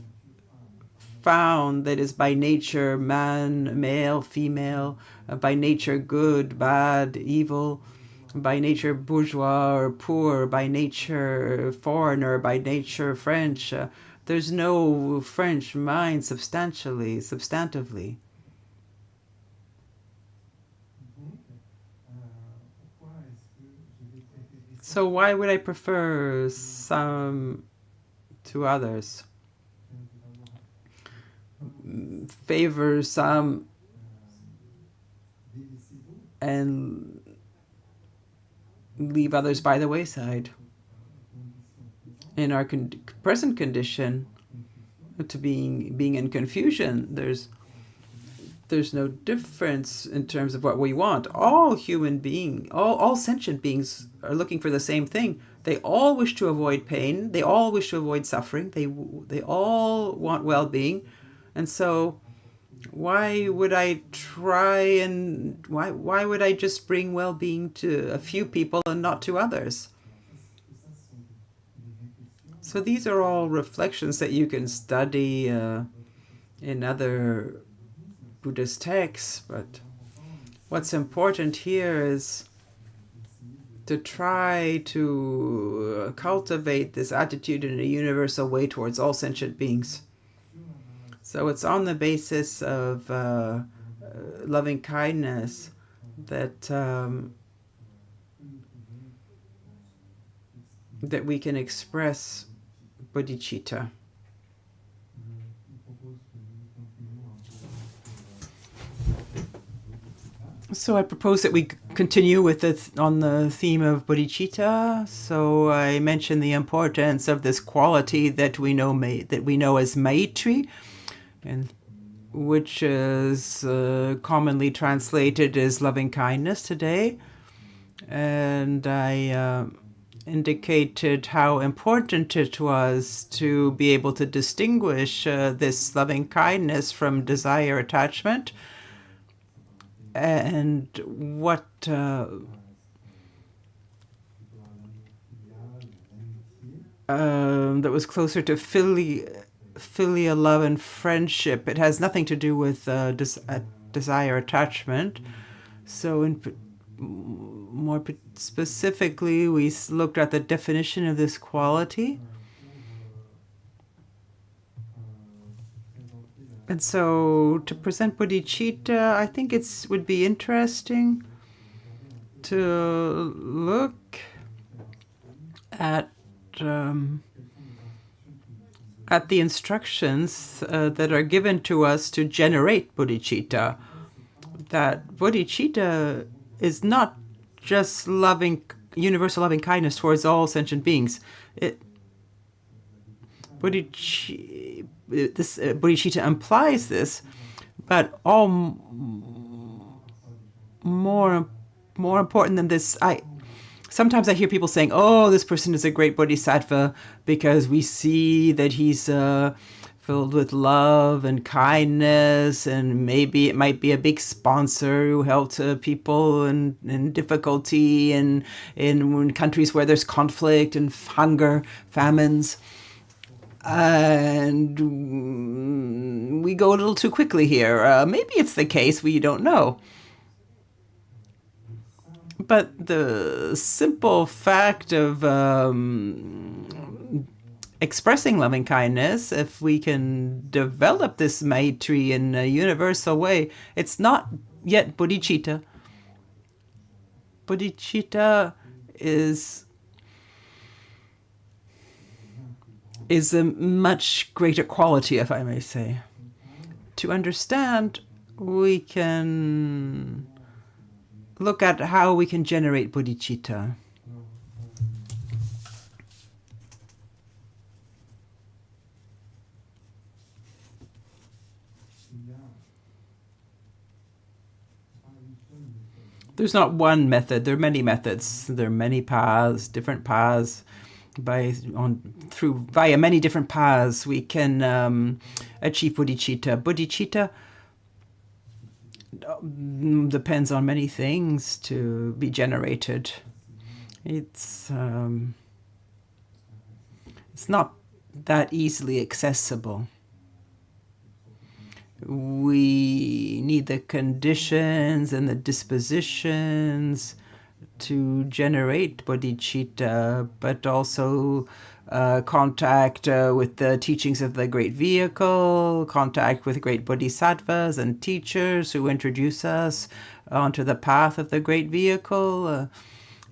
found that is by nature man, male, female, by nature good, bad, evil, by nature bourgeois or poor, by nature foreigner, by nature French. There's no French mind substantively. So why would I prefer some to others? Favor some and leave others by the wayside. In our present condition, to being in confusion, there's no difference in terms of what we want. All sentient beings are looking for the same thing. They all wish to avoid pain. They all wish to avoid suffering. They all want well-being. And so why would I why would I just bring well-being to a few people and not to others? So these are all reflections that you can study in other Buddhist texts, but what's important here is to try to cultivate this attitude in a universal way towards all sentient beings. So it's on the basis of loving kindness that we can express bodhicitta. So I propose that we continue with on the theme of bodhicitta. So I mentioned the importance of this quality that we know as Maitri, and which is commonly translated as loving kindness today. And I indicated how important it was to be able to distinguish this loving kindness from desire attachment, and what that was closer to filial love and friendship. It has nothing to do with desire attachment. So more specifically, we looked at the definition of this quality. And so to present bodhicitta, I think it would be interesting to look at the instructions that are given to us to generate bodhicitta. That bodhicitta is not just universal loving kindness towards all sentient beings. Bodhicitta implies this, but all more important than this. Sometimes I hear people saying, "Oh, this person is a great bodhisattva because we see that he's filled with love and kindness, and maybe it might be a big sponsor who helped people in difficulty and in countries where there's conflict and hunger, famines." And we go a little too quickly here. Maybe it's the case, we don't know. But the simple fact of expressing loving kindness, if we can develop this Maitri in a universal way, it's not yet bodhicitta. Bodhicitta is a much greater quality, if I may say. To understand, we can look at how we can generate bodhicitta. There's not one method. There are many methods. There are many paths, different paths. Via many different paths, we can achieve bodhicitta. Bodhicitta depends on many things to be generated. It's not that easily accessible. We need the conditions and the dispositions to generate bodhicitta, but also contact with the teachings of the Great Vehicle, contact with great bodhisattvas and teachers who introduce us onto the path of the Great Vehicle.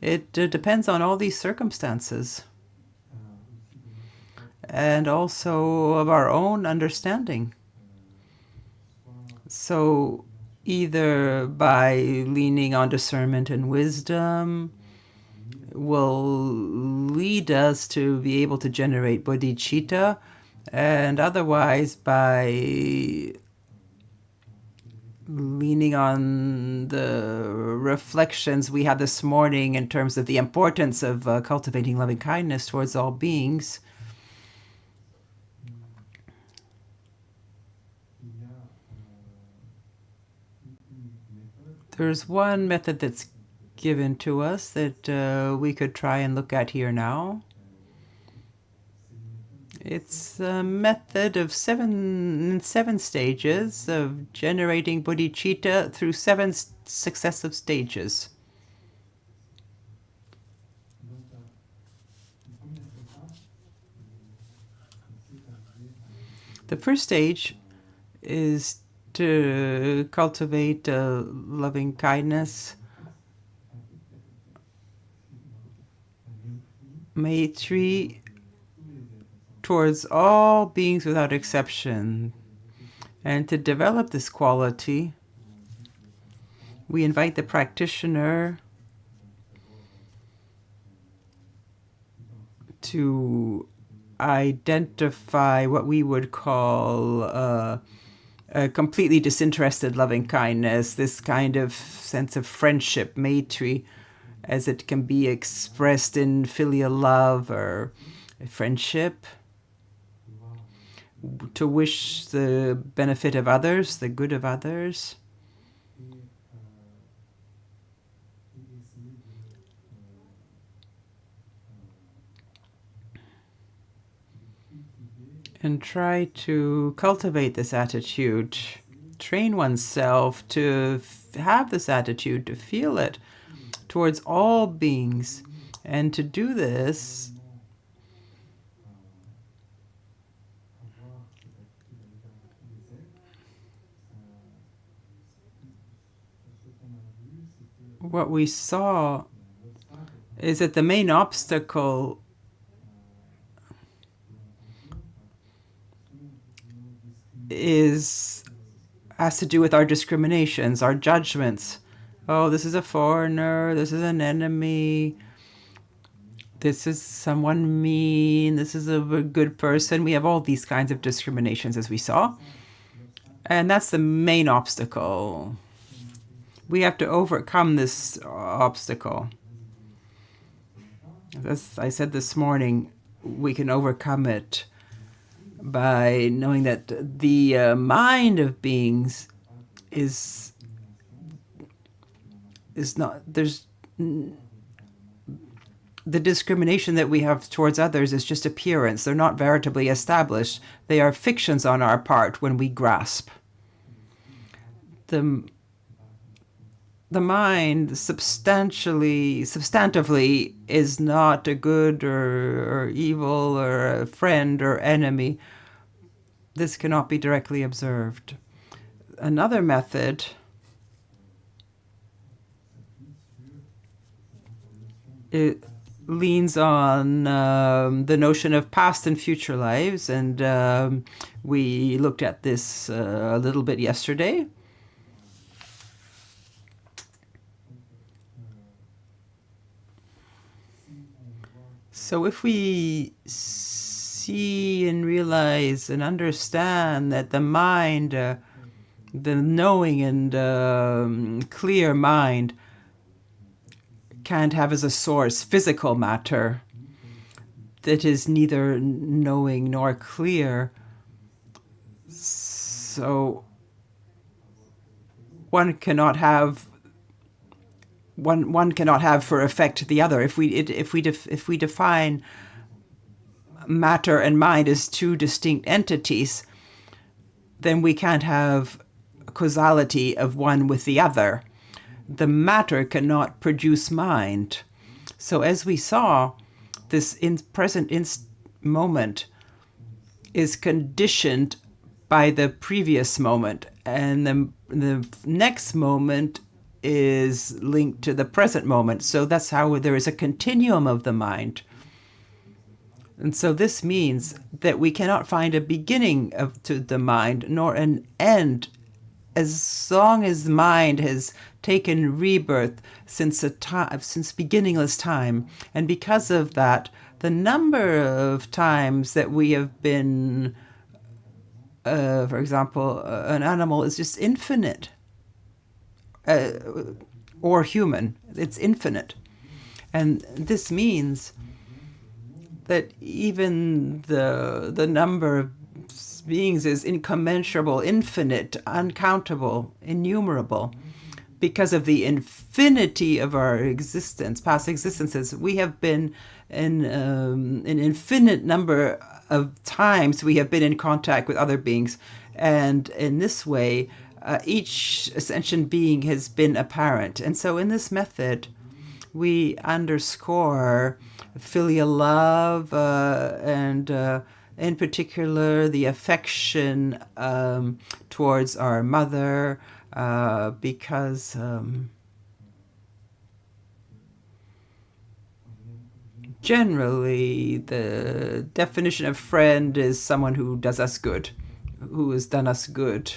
It depends on all these circumstances, and also of our own understanding. So either by leaning on discernment and wisdom will lead us to be able to generate bodhicitta, and otherwise by leaning on the reflections we had this morning in terms of the importance of cultivating loving kindness towards all beings. There's one method that's given to us that we could try and look at here now. It's a method of seven stages of generating bodhicitta through 7 successive stages. The first stage is to cultivate loving kindness, Maitri, towards all beings without exception. And to develop this quality, we invite the practitioner to identify what we would call a completely disinterested loving kindness, this kind of sense of friendship, Maitri, as it can be expressed in filial love or friendship, to wish the benefit of others, the good of others. And try to cultivate this attitude, train oneself to have this attitude, to feel it towards all beings. And to do this, what we saw is that the main obstacle has to do with our discriminations, our judgments. Oh, this is a foreigner, this is an enemy, this is someone mean, this is a good person. We have all these kinds of discriminations, as we saw. And that's the main obstacle. We have to overcome this obstacle. As I said this morning, we can overcome it by knowing that the mind of beings is not, there's the discrimination that we have towards others is just appearance. They're not veritably established. They are fictions on our part when we grasp. The mind substantively is not a good or evil or a friend or enemy. This cannot be directly observed. Another method it leans on the notion of past and future lives, and we looked at this a little bit yesterday. So if we see and realize and understand that the mind, the knowing and clear mind, can't have as a source physical matter that is neither knowing nor clear, so one cannot have for effect the other. If we define matter and mind as two distinct entities, then we can't have causality of one with the other. The matter cannot produce mind. So as we saw, this present moment is conditioned by the previous moment, and the next moment is linked to the present moment. So that's how there is a continuum of the mind. And so this means that we cannot find a beginning to the mind nor an end, as long as mind has taken rebirth since beginningless time. And because of that, the number of times that we have been, for example, an animal is just infinite. Or human, it's infinite. And this means that even the number of beings is incommensurable, infinite, uncountable, innumerable. Because of the infinity of our existence, past existences, we have been in an infinite number of times we have been in contact with other beings. And in this way, each ascension being has been apparent. And so in this method, we underscore filial love and in particular the affection towards our mother, because generally the definition of friend is someone who does us good, who has done us good,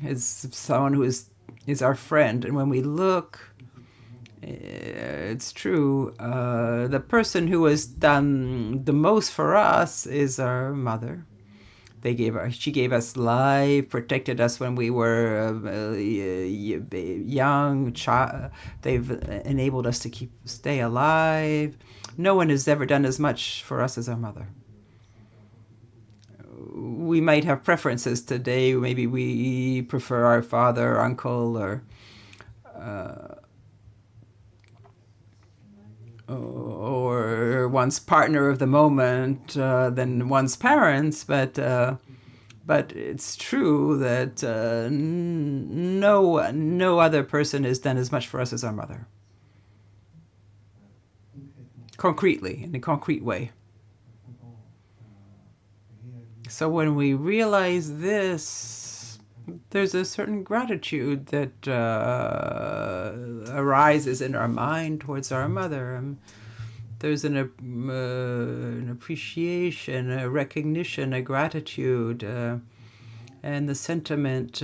is someone who is our friend. And when we look, it's true, the person who has done the most for us is our mother. She gave us life, protected us when we were young. They've enabled us to stay alive. No one has ever done as much for us as our mother. We might have preferences today. Maybe we prefer our father, or uncle, or one's partner of the moment than one's parents, but it's true that no other person has done as much for us as our mother. Concretely, in a concrete way. So when we realize this, there's a certain gratitude that arises in our mind towards our mother. There's an appreciation, a recognition, a gratitude, and the sentiment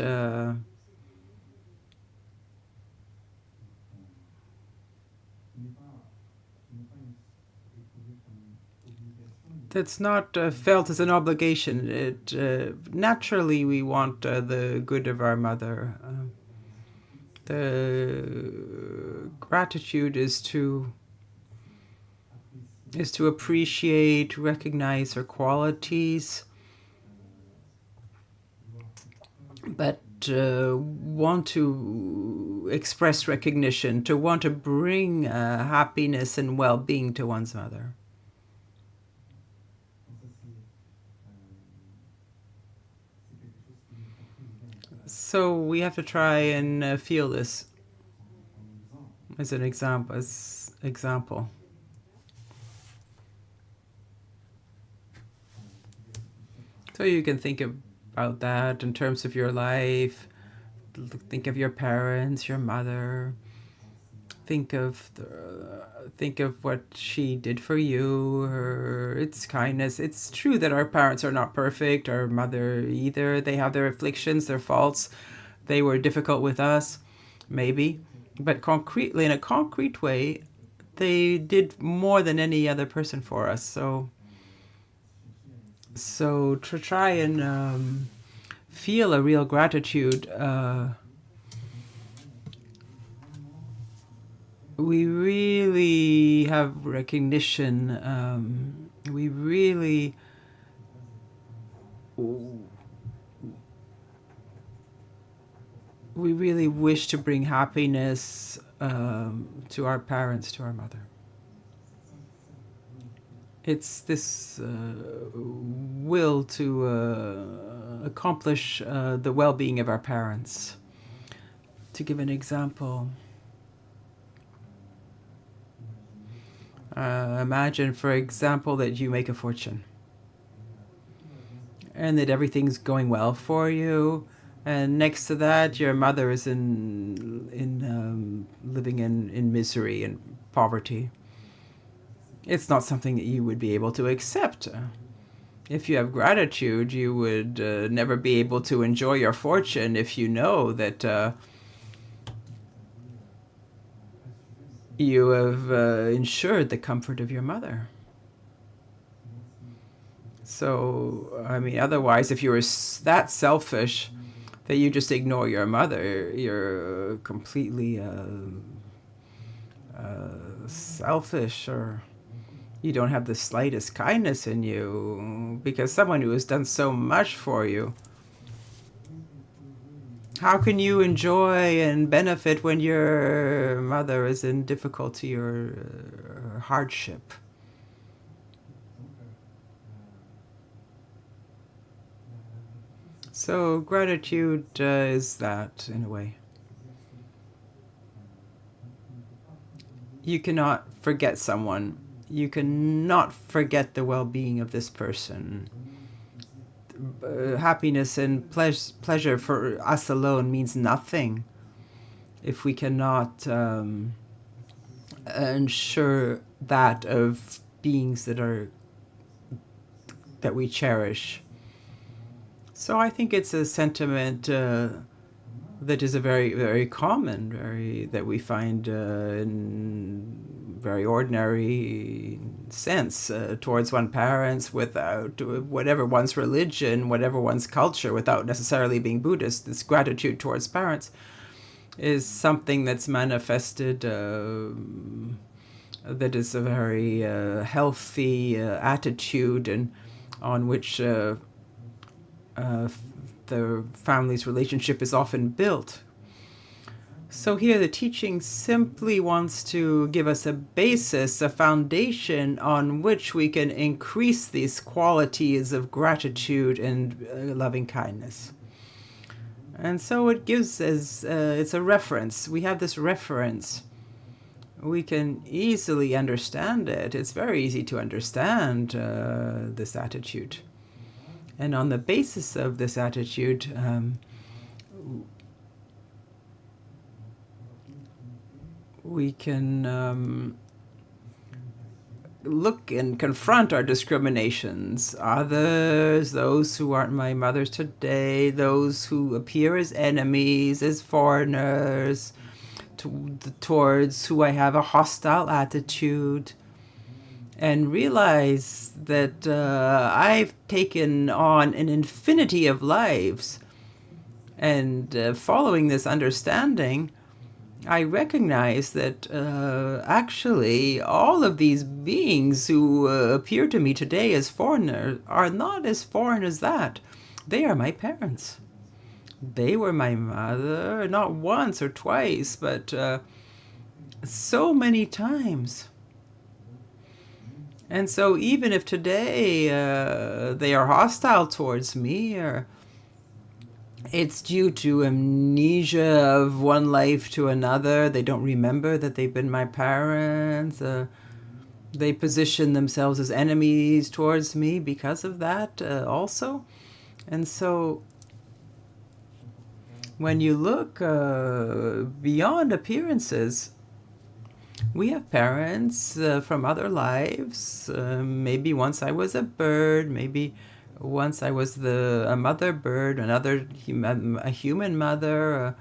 that's not felt as an obligation. Naturally, we want the good of our mother. The gratitude is to appreciate, recognize her qualities, but want to express recognition, to want to bring happiness and well-being to one's mother. So we have to try and feel this as an example. So you can think about that in terms of your life. Think of your parents, your mother. Think of what she did for you, its kindness. It's true that our parents are not perfect, our mother either. They have their afflictions, their faults. They were difficult with us, maybe. But concretely, in a concrete way, they did more than any other person for us. So to try and feel a real gratitude, we really have recognition. We really wish to bring happiness to our parents, to our mother. It's this will to accomplish the well-being of our parents. To give an example, imagine, for example, that you make a fortune and that everything's going well for you, and next to that, your mother is living in misery and poverty. It's not something that you would be able to accept. If you have gratitude, you would never be able to enjoy your fortune if you know that you have ensured the comfort of your mother. So, I mean, otherwise, if you were that selfish that you just ignore your mother, you're completely selfish, or you don't have the slightest kindness in you, because someone who has done so much for you, how can you enjoy and benefit when your mother is in difficulty or hardship? So gratitude is that, in a way. You cannot forget someone. You cannot forget the well-being of this person. Happiness and pleasure for us alone means nothing if we cannot ensure that of beings that we cherish. So I think it's a sentiment that is a very, very common, that we find in very ordinary sense towards one's parents, without whatever one's religion, whatever one's culture, without necessarily being Buddhist. This gratitude towards parents is something that's manifested, that is a very healthy attitude, and on which the family's relationship is often built. So here the teaching simply wants to give us a basis, a foundation on which we can increase these qualities of gratitude and loving kindness. And so it gives us, it's a reference. We have this reference. We can easily understand it. It's very easy to understand this attitude. And on the basis of this attitude, we can look and confront our discriminations. Others, those who aren't my mothers today, those who appear as enemies, as foreigners, towards who I have a hostile attitude, and realize that I've taken on an infinity of lives. And following this understanding, I recognize that actually all of these beings who appear to me today as foreigners are not as foreign as that. They are my parents. They were my mother, not once or twice, but so many times. And so even if today they are hostile towards me, or it's due to amnesia of one life to another, they don't remember that they've been my parents, they position themselves as enemies towards me because of that also. And so when you look beyond appearances, we have parents from other lives. Maybe once I was a bird, maybe once I was a mother bird, a human mother.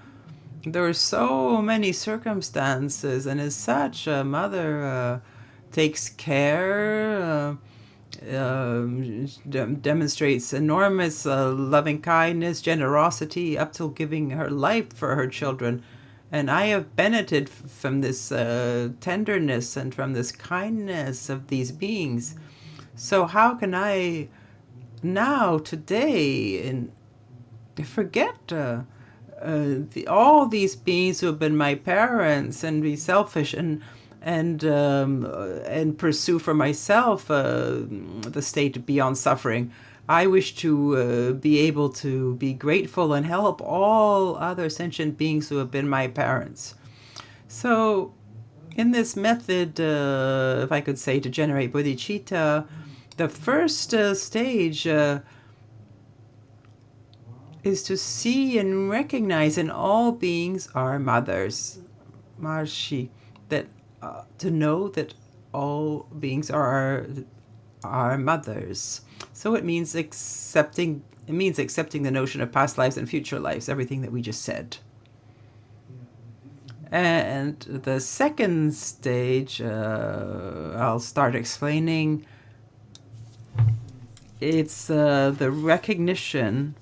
There are so many circumstances, and as such, a mother takes care, demonstrates enormous loving kindness, generosity, up till giving her life for her children. And I have benefited from this tenderness and from this kindness of these beings. So how can I now, today, forget all these beings who have been my parents and be selfish and pursue for myself the state beyond suffering? I wish to be able to be grateful and help all other sentient beings who have been my parents. So in this method, if I could say, to generate bodhicitta, the first stage is to see and recognize in all beings are mothers, Marshi, that to know that all beings are mothers. So it means accepting the notion of past lives and future lives, everything that we just said. And the second stage, I'll start explaining. It's the recognition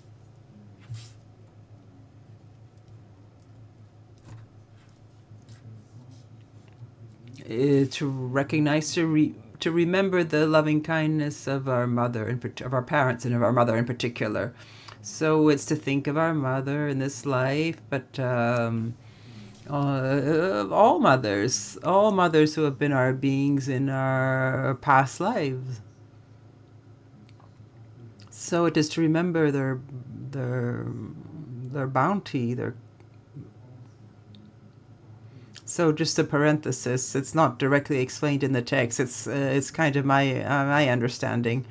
to recognize, to remember the loving kindness of our mother, of our parents, and of our mother in particular. So it's to think of our mother in this life, but all mothers who have been our beings in our past lives. So it is to remember their bounty, So just a parenthesis, it's not directly explained in the text, it's kind of my understanding.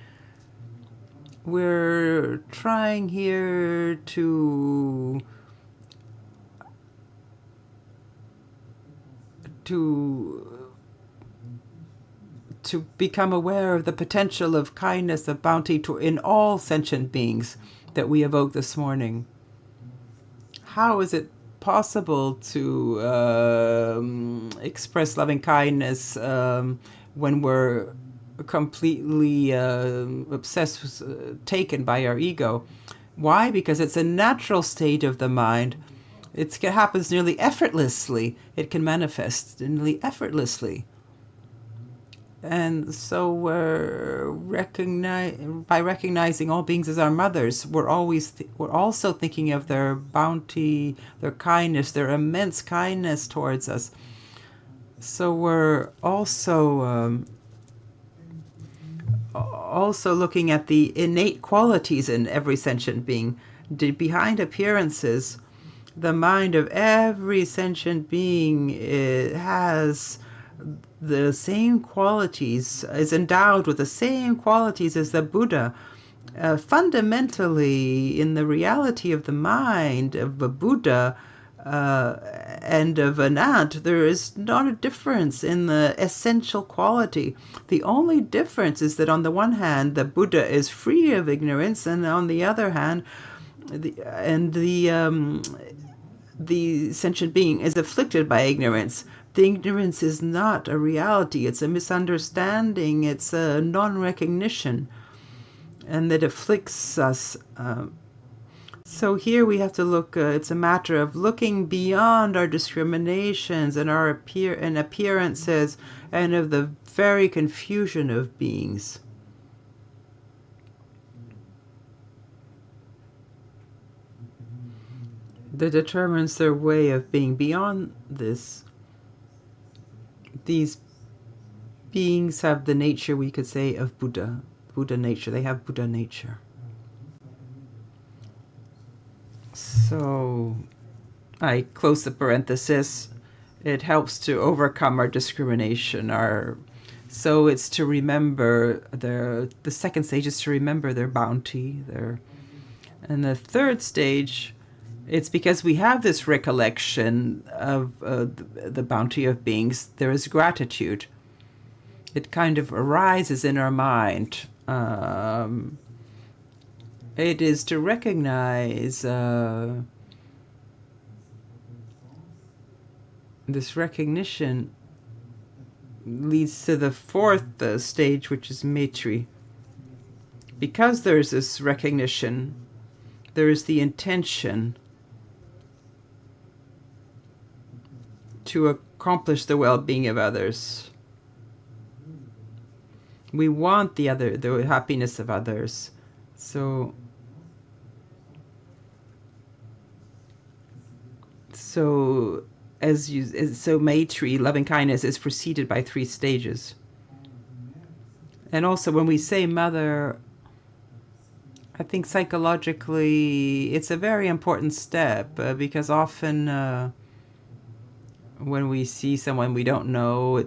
We're trying here to become aware of the potential of kindness, of bounty in all sentient beings that we evoked this morning. How is it possible to express loving kindness when we're completely obsessed, taken by our ego. Why? Because it's a natural state of the mind. It happens nearly effortlessly. It can manifest nearly effortlessly. And so by recognizing all beings as our mothers, we're also thinking of their bounty, their kindness, their immense kindness towards us. So we're also looking at the innate qualities in every sentient being. Behind appearances, the mind of every sentient being has the same qualities, is endowed with the same qualities as the Buddha. Fundamentally, in the reality of the mind of a Buddha and of an ant, there is not a difference in the essential quality. The only difference is that on the one hand, the Buddha is free of ignorance, and on the other hand, the sentient being is afflicted by ignorance. The ignorance is not a reality. It's a misunderstanding. It's a non-recognition, and that afflicts us. So here we have to look. It's a matter of looking beyond our discriminations and our appearances, and of the very confusion of beings. That determines their way of being. Beyond this, these beings have the nature, we could say, of Buddha nature. They have Buddha nature. So I close the parenthesis. It helps to overcome our discrimination. So it's to remember the second stage is to remember their bounty. And the third stage, it's because we have this recollection of the bounty of beings, there is gratitude. It kind of arises in our mind. It is to recognize this recognition leads to the fourth stage, which is Maitri. Because there's this recognition, there is the intention to accomplish the well-being of others. We want the happiness of others. So Maitri, loving kindness, is preceded by 3 stages. And also when we say mother, I think psychologically it's a very important step because often when we see someone we don't know,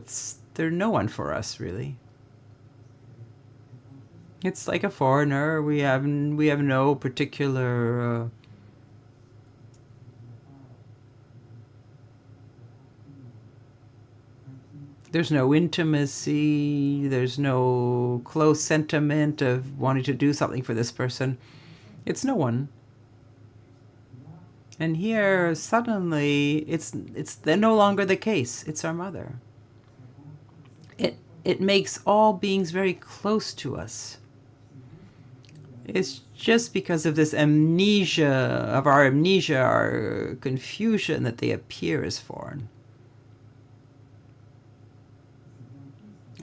they're no one for us, really. It's like a foreigner. We have no particular there's no intimacy, there's no close sentiment of wanting to do something for this person. It's no one. And here, suddenly, it's no longer the case. It's our mother. It makes all beings very close to us. It's just because of this amnesia, our confusion, that they appear as foreign.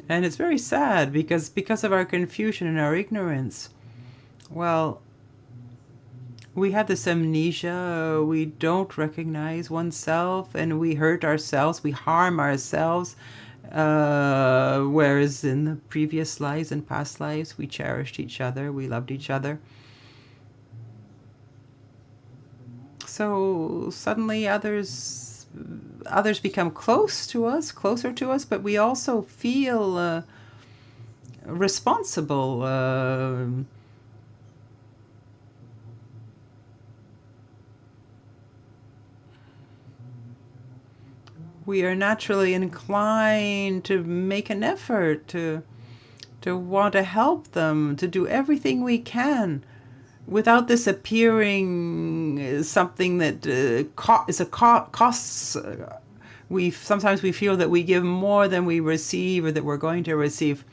And it's very sad because of our confusion and our ignorance. Well, we have this amnesia, we don't recognize oneself, and we hurt ourselves, we harm ourselves, whereas in the previous lives and past lives, we cherished each other, we loved each other. So suddenly others become closer to us, but we also feel responsible. We are naturally inclined to make an effort, to want to help them, to do everything we can without this appearing something that costs. Sometimes we feel that we give more than we receive, or that we're going to receive.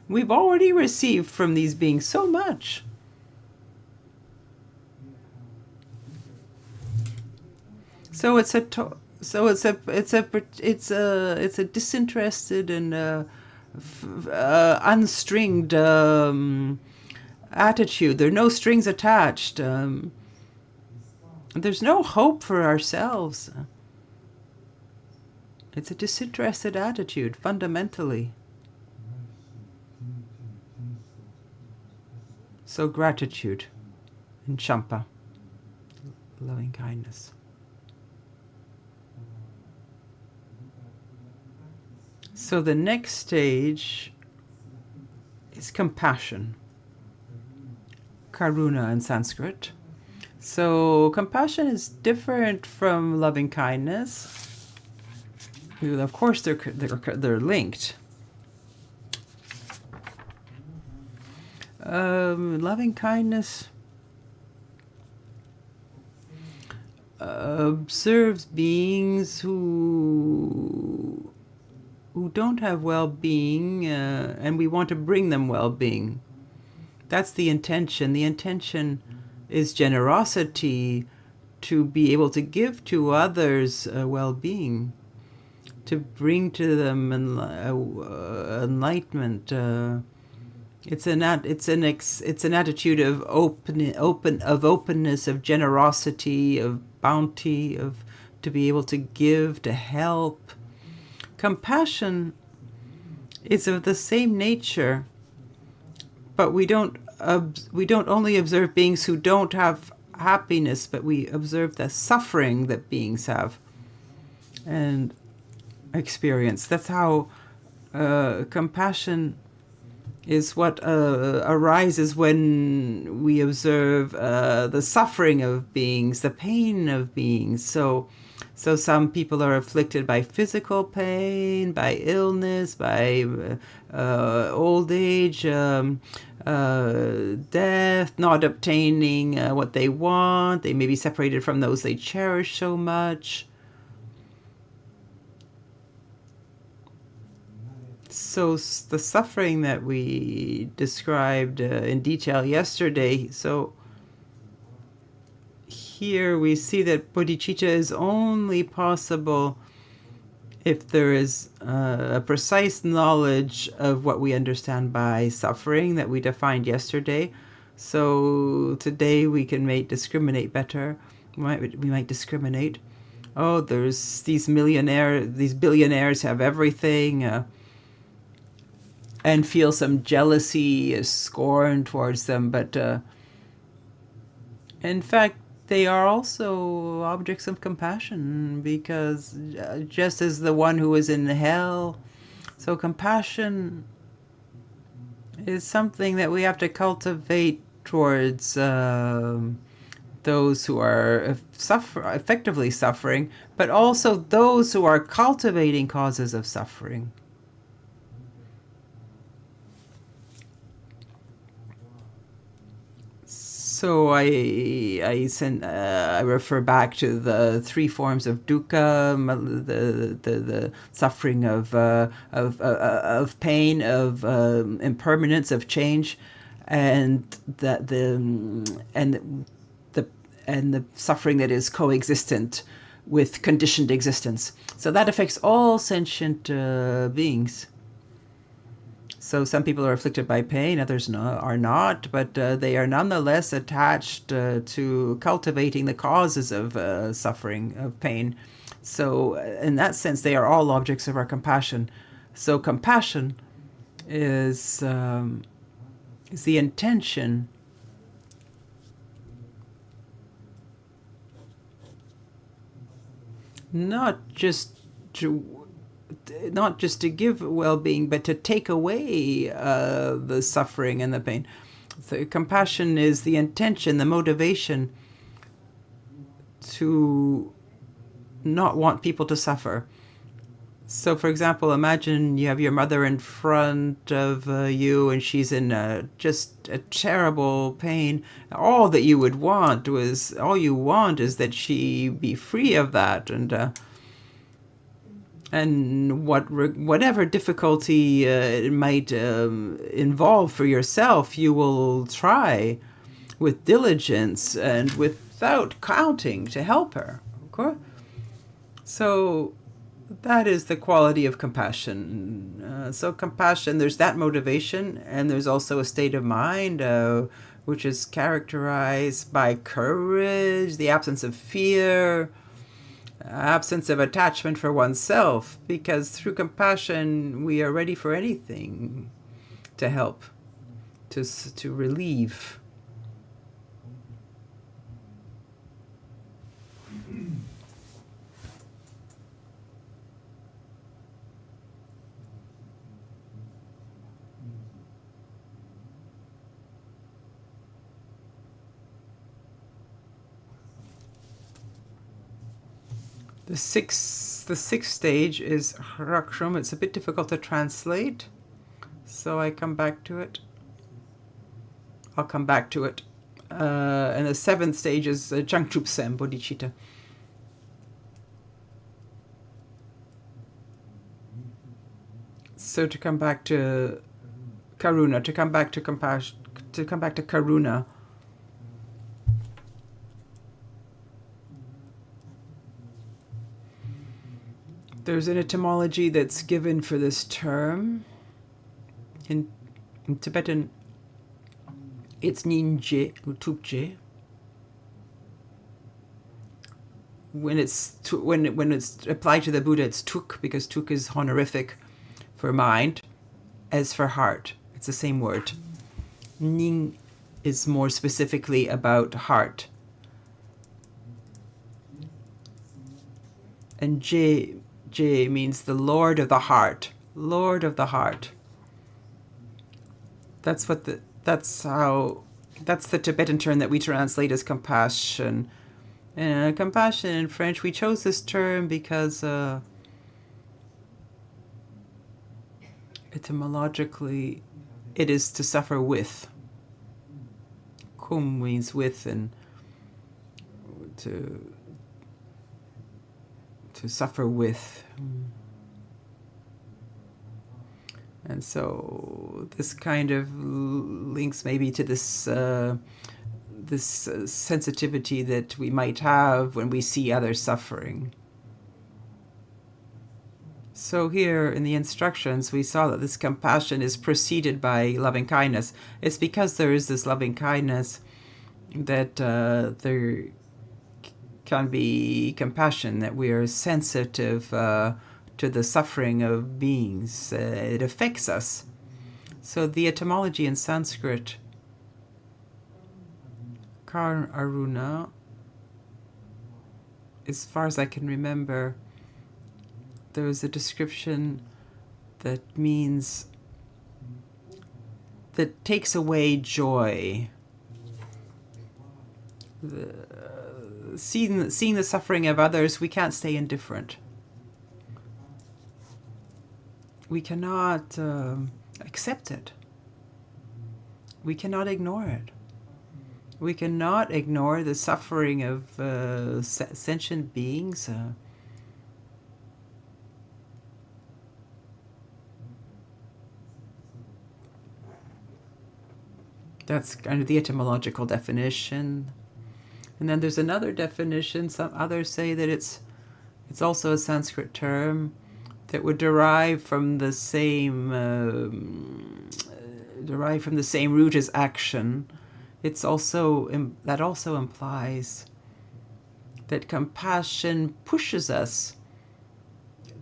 We've already received from these beings so much. So it's a disinterested and unstringed attitude. There are no strings attached. There's no hope for ourselves. It's a disinterested attitude, fundamentally. So gratitude in Champa, loving kindness. So the next stage is compassion. Karuna in Sanskrit. So compassion is different from loving kindness. Of course, they're linked. Loving kindness observes beings who don't have well-being, and we want to bring them well-being. That's the intention. The intention is generosity, to be able to give to others well-being, to bring to them enlightenment. It's an attitude of openness, of generosity, of bounty, to be able to give, to help. Compassion is of the same nature, but we don't only observe beings who don't have happiness, but we observe the suffering that beings have and experience. That's how compassion is what arises when we observe the suffering of beings, the pain of beings. So some people are afflicted by physical pain, by illness, by old age, death, not obtaining what they want. They may be separated from those they cherish so much. So the suffering that we described in detail yesterday, so here we see that bodhicitta is only possible if there is a precise knowledge of what we understand by suffering that we defined yesterday. So today we can discriminate better. We might discriminate. Oh, there's these billionaires have everything, and feel some jealousy, scorn towards them. But in fact, they are also objects of compassion, because just as the one who is in hell, so compassion is something that we have to cultivate towards those who are effectively suffering, but also those who are cultivating causes of suffering. So I refer back to the three forms of dukkha, the suffering of pain, of impermanence, of change, and the suffering that is coexistent with conditioned existence. So that affects all sentient beings. So some people are afflicted by pain, others are not, but they are nonetheless attached to cultivating the causes of suffering, of pain. So in that sense, they are all objects of our compassion. So compassion is the intention not just to give well-being, but to take away the suffering and the pain. So compassion is the intention, the motivation to not want people to suffer. So, for example, imagine you have your mother in front of you and she's in just a terrible pain. All you want is that she be free of that, and whatever difficulty it might involve for yourself, you will try with diligence and without counting to help her. Of course. So that is the quality of compassion. So compassion, there's that motivation, and there's also a state of mind which is characterized by courage, the absence of fear, absence of attachment for oneself, because through compassion we are ready for anything to help, to relieve. The sixth stage is Raksham. It's a bit difficult to translate, so I come back to it. I'll come back to it. And the seventh stage is Changchupsem Bodhicitta. So to come back to Karuna, to come back to compassion, to come back to Karuna. There's an etymology that's given for this term. In Tibetan, it's Ninje Utukje. When it's applied to the Buddha, it's Tuk, because Tuk is honorific for mind, as for heart. It's the same word. Ning is more specifically about heart. And Je means the Lord of the heart. Lord of the heart. That's the Tibetan term that we translate as compassion. And compassion in French, we chose this term because etymologically it is to suffer with. Kum means with, and to suffer with. And so this kind of links maybe to this sensitivity that we might have when we see others suffering. So here in the instructions, we saw that this compassion is preceded by loving kindness. It's because there is this loving kindness that there can be compassion, that we are sensitive to the suffering of beings. It affects us. So the etymology in Sanskrit, Karuna, as far as I can remember, there was a description that means that takes away joy. Seeing the suffering of others, we can't stay indifferent. We cannot accept it. We cannot ignore it. We cannot ignore the suffering of sentient beings. That's kind of the etymological definition. And then there's another definition. Some others say that it's also a Sanskrit term that would derive from the same root as action. It's also that also implies that compassion pushes us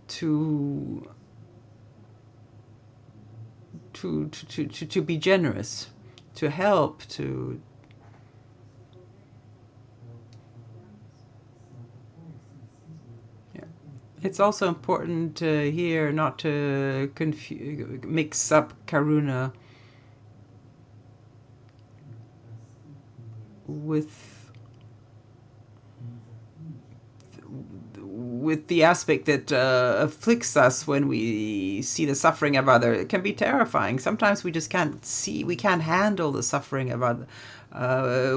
to be generous, to help, to It's also important here not to mix up karuna with with the aspect that afflicts us when we see the suffering of others. It can be terrifying. Sometimes we just can't see, we can't handle the suffering of others.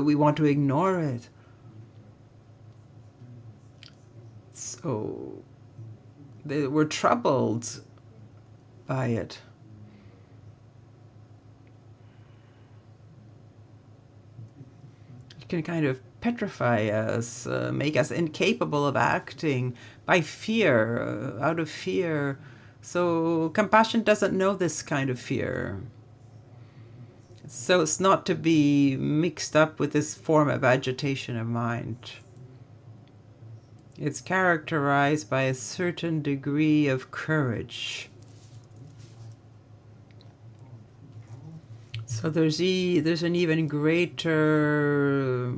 We want to ignore it. So we're troubled by it. It can kind of petrify us, make us incapable of acting by fear, out of fear. So compassion doesn't know this kind of fear. So it's not to be mixed up with this form of agitation of mind. It's characterized by a certain degree of courage. So there's an even greater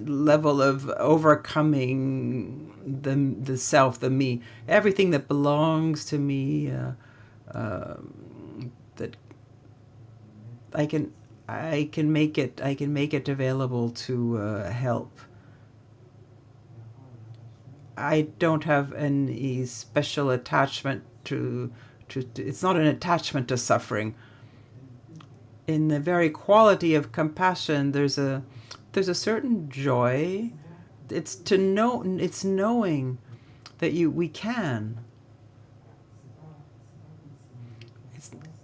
level of overcoming the self, the me, everything that belongs to me, that I can make it available to help. I don't have any special attachment to it's not an attachment to suffering. In the very quality of compassion, there's a certain joy. It's knowing that we can.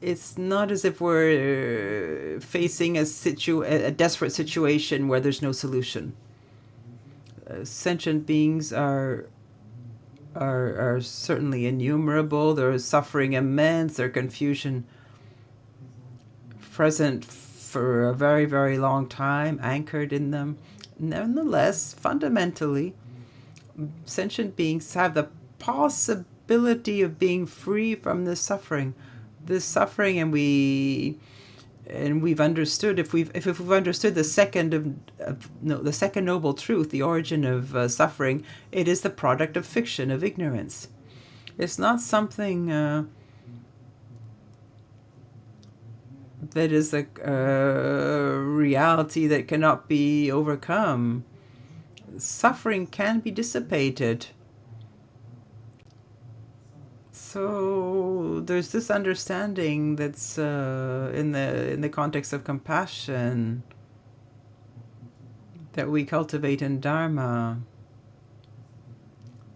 It's not as if we're facing a desperate situation where there's no solution. Sentient beings are certainly innumerable. Their suffering immense, their confusion present for a very, very long time, anchored in them. Nonetheless, fundamentally, sentient beings have the possibility of being free from this suffering. And we've understood, if we've understood the second noble truth, the origin of suffering, it is the product of fiction, of ignorance. It's not something that is a reality that cannot be overcome. Suffering can be dissipated. So there's this understanding that's in the context of compassion that we cultivate in Dharma.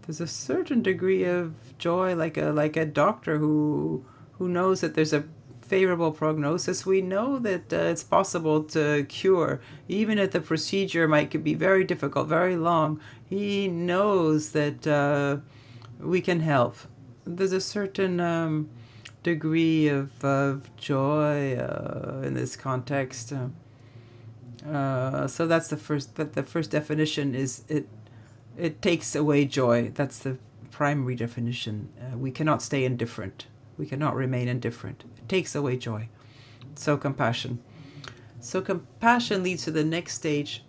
There's a certain degree of joy, like a doctor who knows that there's a favorable prognosis. We know that it's possible to cure, even if the procedure might be very difficult, very long. He knows that we can help. There's a certain degree of joy in this context. So that's the first definition is it takes away joy. That's the primary definition. We cannot stay indifferent. We cannot remain indifferent. It takes away joy. So compassion. So compassion leads to the next stage.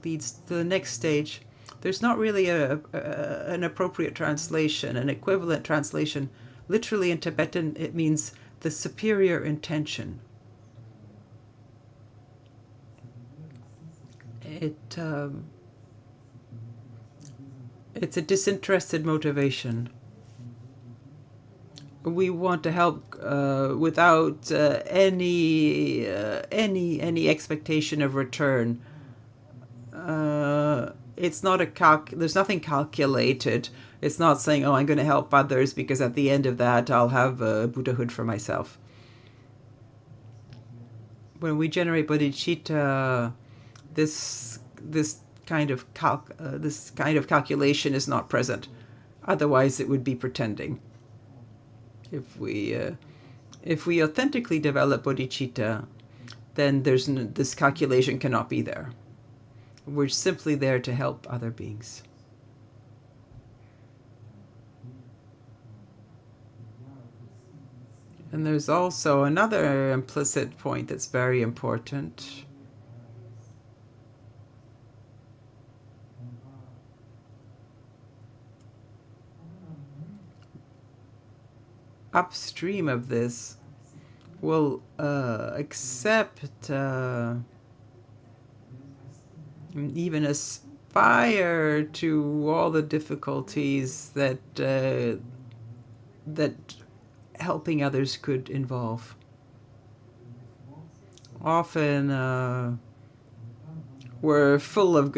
Leads to the next stage. There's not really an appropriate translation, an equivalent translation. Literally in Tibetan, it means the superior intention. It's a disinterested motivation. We want to help without any expectation of return. It's not there's nothing calculated. It's not saying, oh, I'm going to help others because at the end of that I'll have Buddhahood for myself. When we generate bodhicitta, this kind of calculation is not present. Otherwise, it would be pretending. If we authentically develop bodhicitta, then this calculation cannot be there. We're simply there to help other beings. And there's also another implicit point that's very important. Upstream of this will accept even aspire to all the difficulties that that helping others could involve. Often we're filled with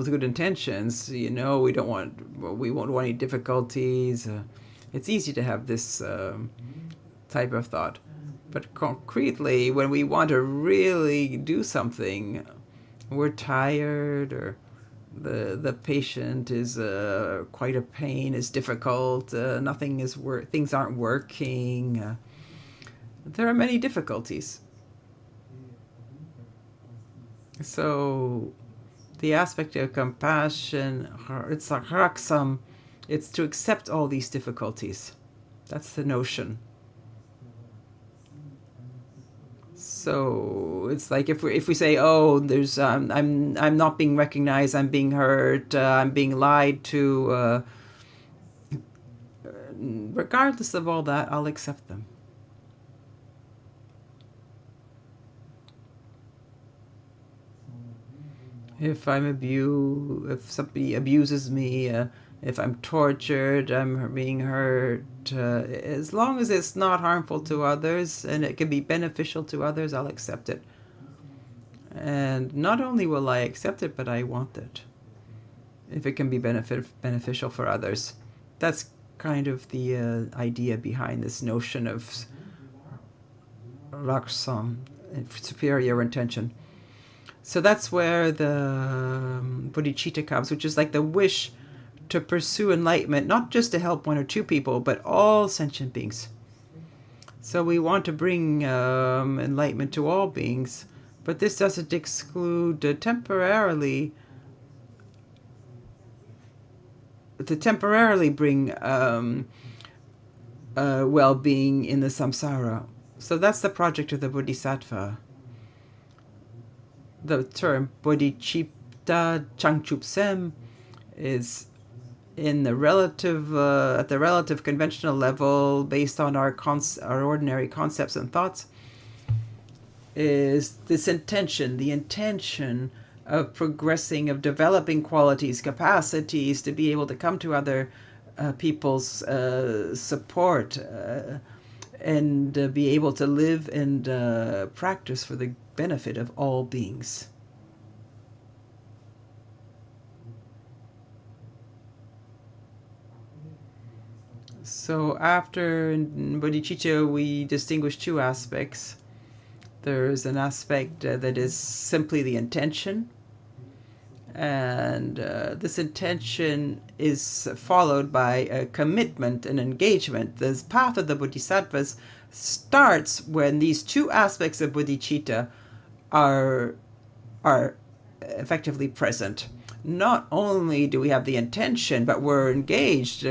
good intentions. We won't want any difficulties. It's easy to have this type of thought. But concretely, when we want to really do something, we're tired, or the patient is quite a pain, is difficult, things aren't working. There are many difficulties. So the aspect of compassion, it's like raksam, it's to accept all these difficulties. That's the notion. So it's like if we say, oh, there's I'm not being recognized, I'm being hurt, I'm being lied to. Regardless of all that, I'll accept them. If somebody abuses me, if I'm tortured, I'm being hurt, as long as it's not harmful to others and it can be beneficial to others, I'll accept it. And not only will I accept it, but I want it. If it can be beneficial for others. That's kind of the idea behind this notion of raksam, superior intention. So that's where the bodhicitta comes, which is like the wish to pursue enlightenment, not just to help one or two people, but all sentient beings. So we want to bring enlightenment to all beings, but this doesn't exclude temporarily bring well-being in the samsara. So that's the project of the bodhisattva. The term bodhicitta changchupsem is in the relative at the relative conventional level, based on our ordinary concepts and thoughts, is this intention, the intention of progressing, of developing qualities, capacities to be able to come to other people's support and be able to live and practice for the benefit of all beings. So after in bodhicitta, we distinguish two aspects. There's an aspect that is simply the intention, and this intention is followed by a commitment and engagement. The path of the bodhisattvas starts when these two aspects of bodhicitta are effectively present. Not only do we have the intention, but we're engaged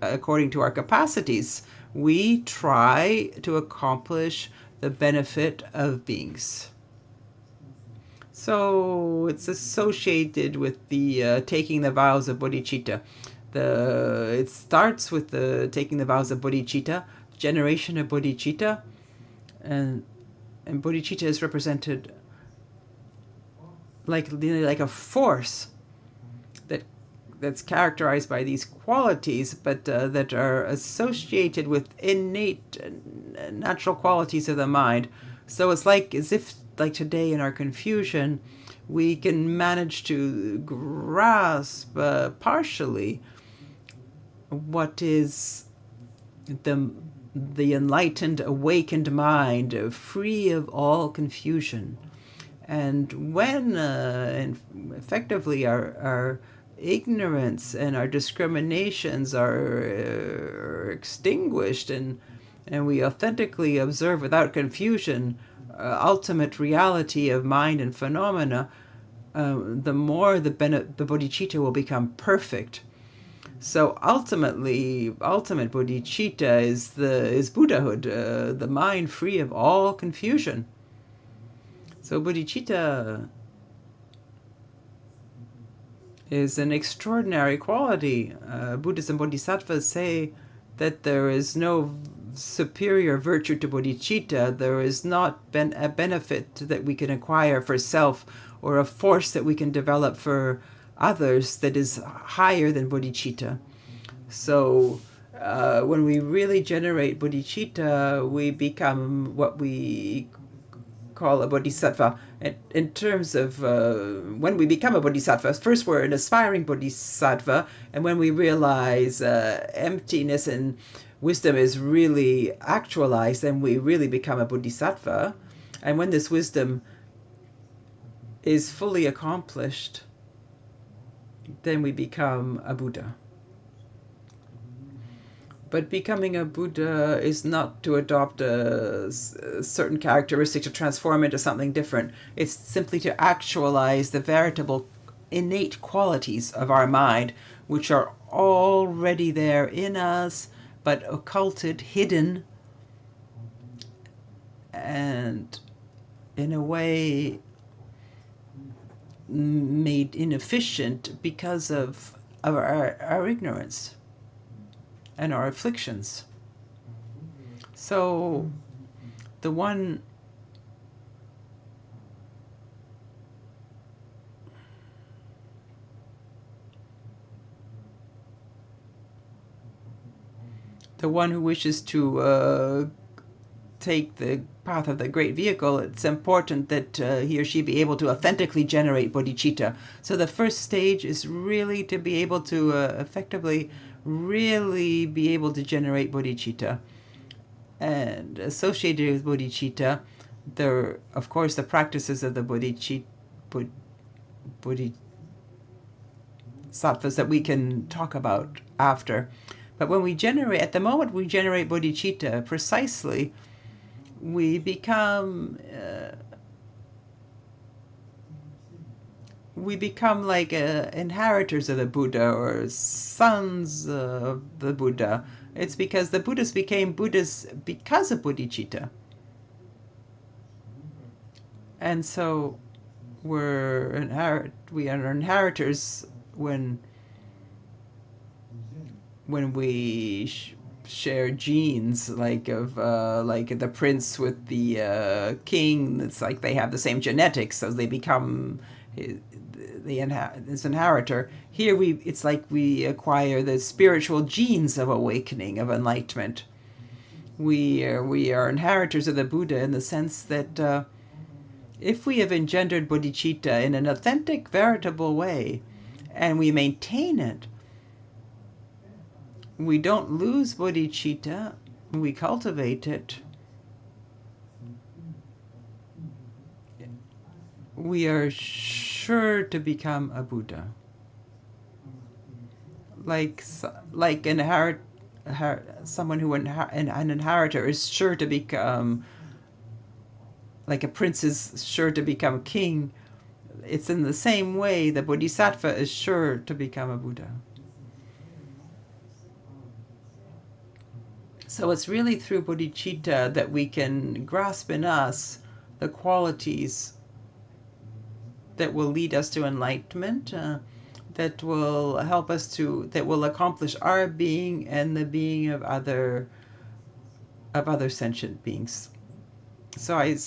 according to our capacities. We try to accomplish the benefit of beings. So it's associated with the taking the vows of bodhicitta. It starts with the taking the vows of bodhicitta, generation of bodhicitta, and bodhicitta is represented like a force that's characterized by these qualities, but that are associated with innate natural qualities of the mind. So it's as if today in our confusion, we can manage to grasp partially what is the enlightened, awakened mind, free of all confusion. And when effectively our ignorance and our discriminations are extinguished, and we authentically observe without confusion ultimate reality of mind and phenomena, the more the bodhicitta will become perfect. So ultimate bodhicitta is Buddhahood, the mind free of all confusion. So bodhicitta is an extraordinary quality. Buddhas and bodhisattvas say that there is no superior virtue to bodhicitta, there is not a benefit that we can acquire for self or a force that we can develop for others that is higher than bodhicitta. So when we really generate bodhicitta, we become what we call a bodhisattva. In terms of when we become a bodhisattva, first we're an aspiring bodhisattva, and when we realize emptiness and wisdom is really actualized, then we really become a bodhisattva. And when this wisdom is fully accomplished, then we become a Buddha. But becoming a Buddha is not to adopt a certain characteristic to transform into something different. It's simply to actualize the veritable innate qualities of our mind, which are already there in us, but occulted, hidden, and in a way made inefficient because of our ignorance and our afflictions. So the one who wishes to take the path of the great vehicle, it's important that he or she be able to authentically generate bodhicitta. So the first stage is really to be able to effectively really be able to generate bodhicitta. And associated with bodhicitta, there, of course, the practices of the bodhisattvas that we can talk about after. But when we generate, at the moment we generate bodhicitta, precisely, we become like inheritors of the Buddha or sons of the Buddha. It's because the Buddhas became Buddhas because of bodhicitta. And so we are inheritors when we share genes, like the prince with the king. It's like they have the same genetics, so they become this inheritor. Here it's like we acquire the spiritual genes of awakening, of enlightenment. We are inheritors of the Buddha in the sense that if we have engendered bodhicitta in an authentic, veritable way, and we maintain it, we don't lose bodhicitta, we cultivate it, we are sure to become a Buddha. Like someone who an inheritor is sure to become, like a prince is sure to become a king. It's in the same way the bodhisattva is sure to become a Buddha. So it's really through bodhicitta that we can grasp in us the qualities that will lead us to enlightenment, that will help us that will accomplish our being and the being of other sentient beings. So I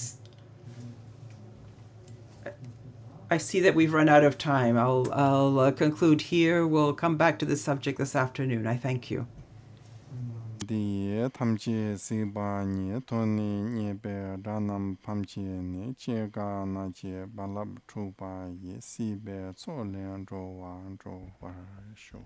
see that we've run out of time. I'll conclude here. We'll come back to the subject this afternoon. I thank you. Di tamchi siba ni toni ni be ranam pamchi ni che ga na che balab chupa ye si be so len ro wa sho.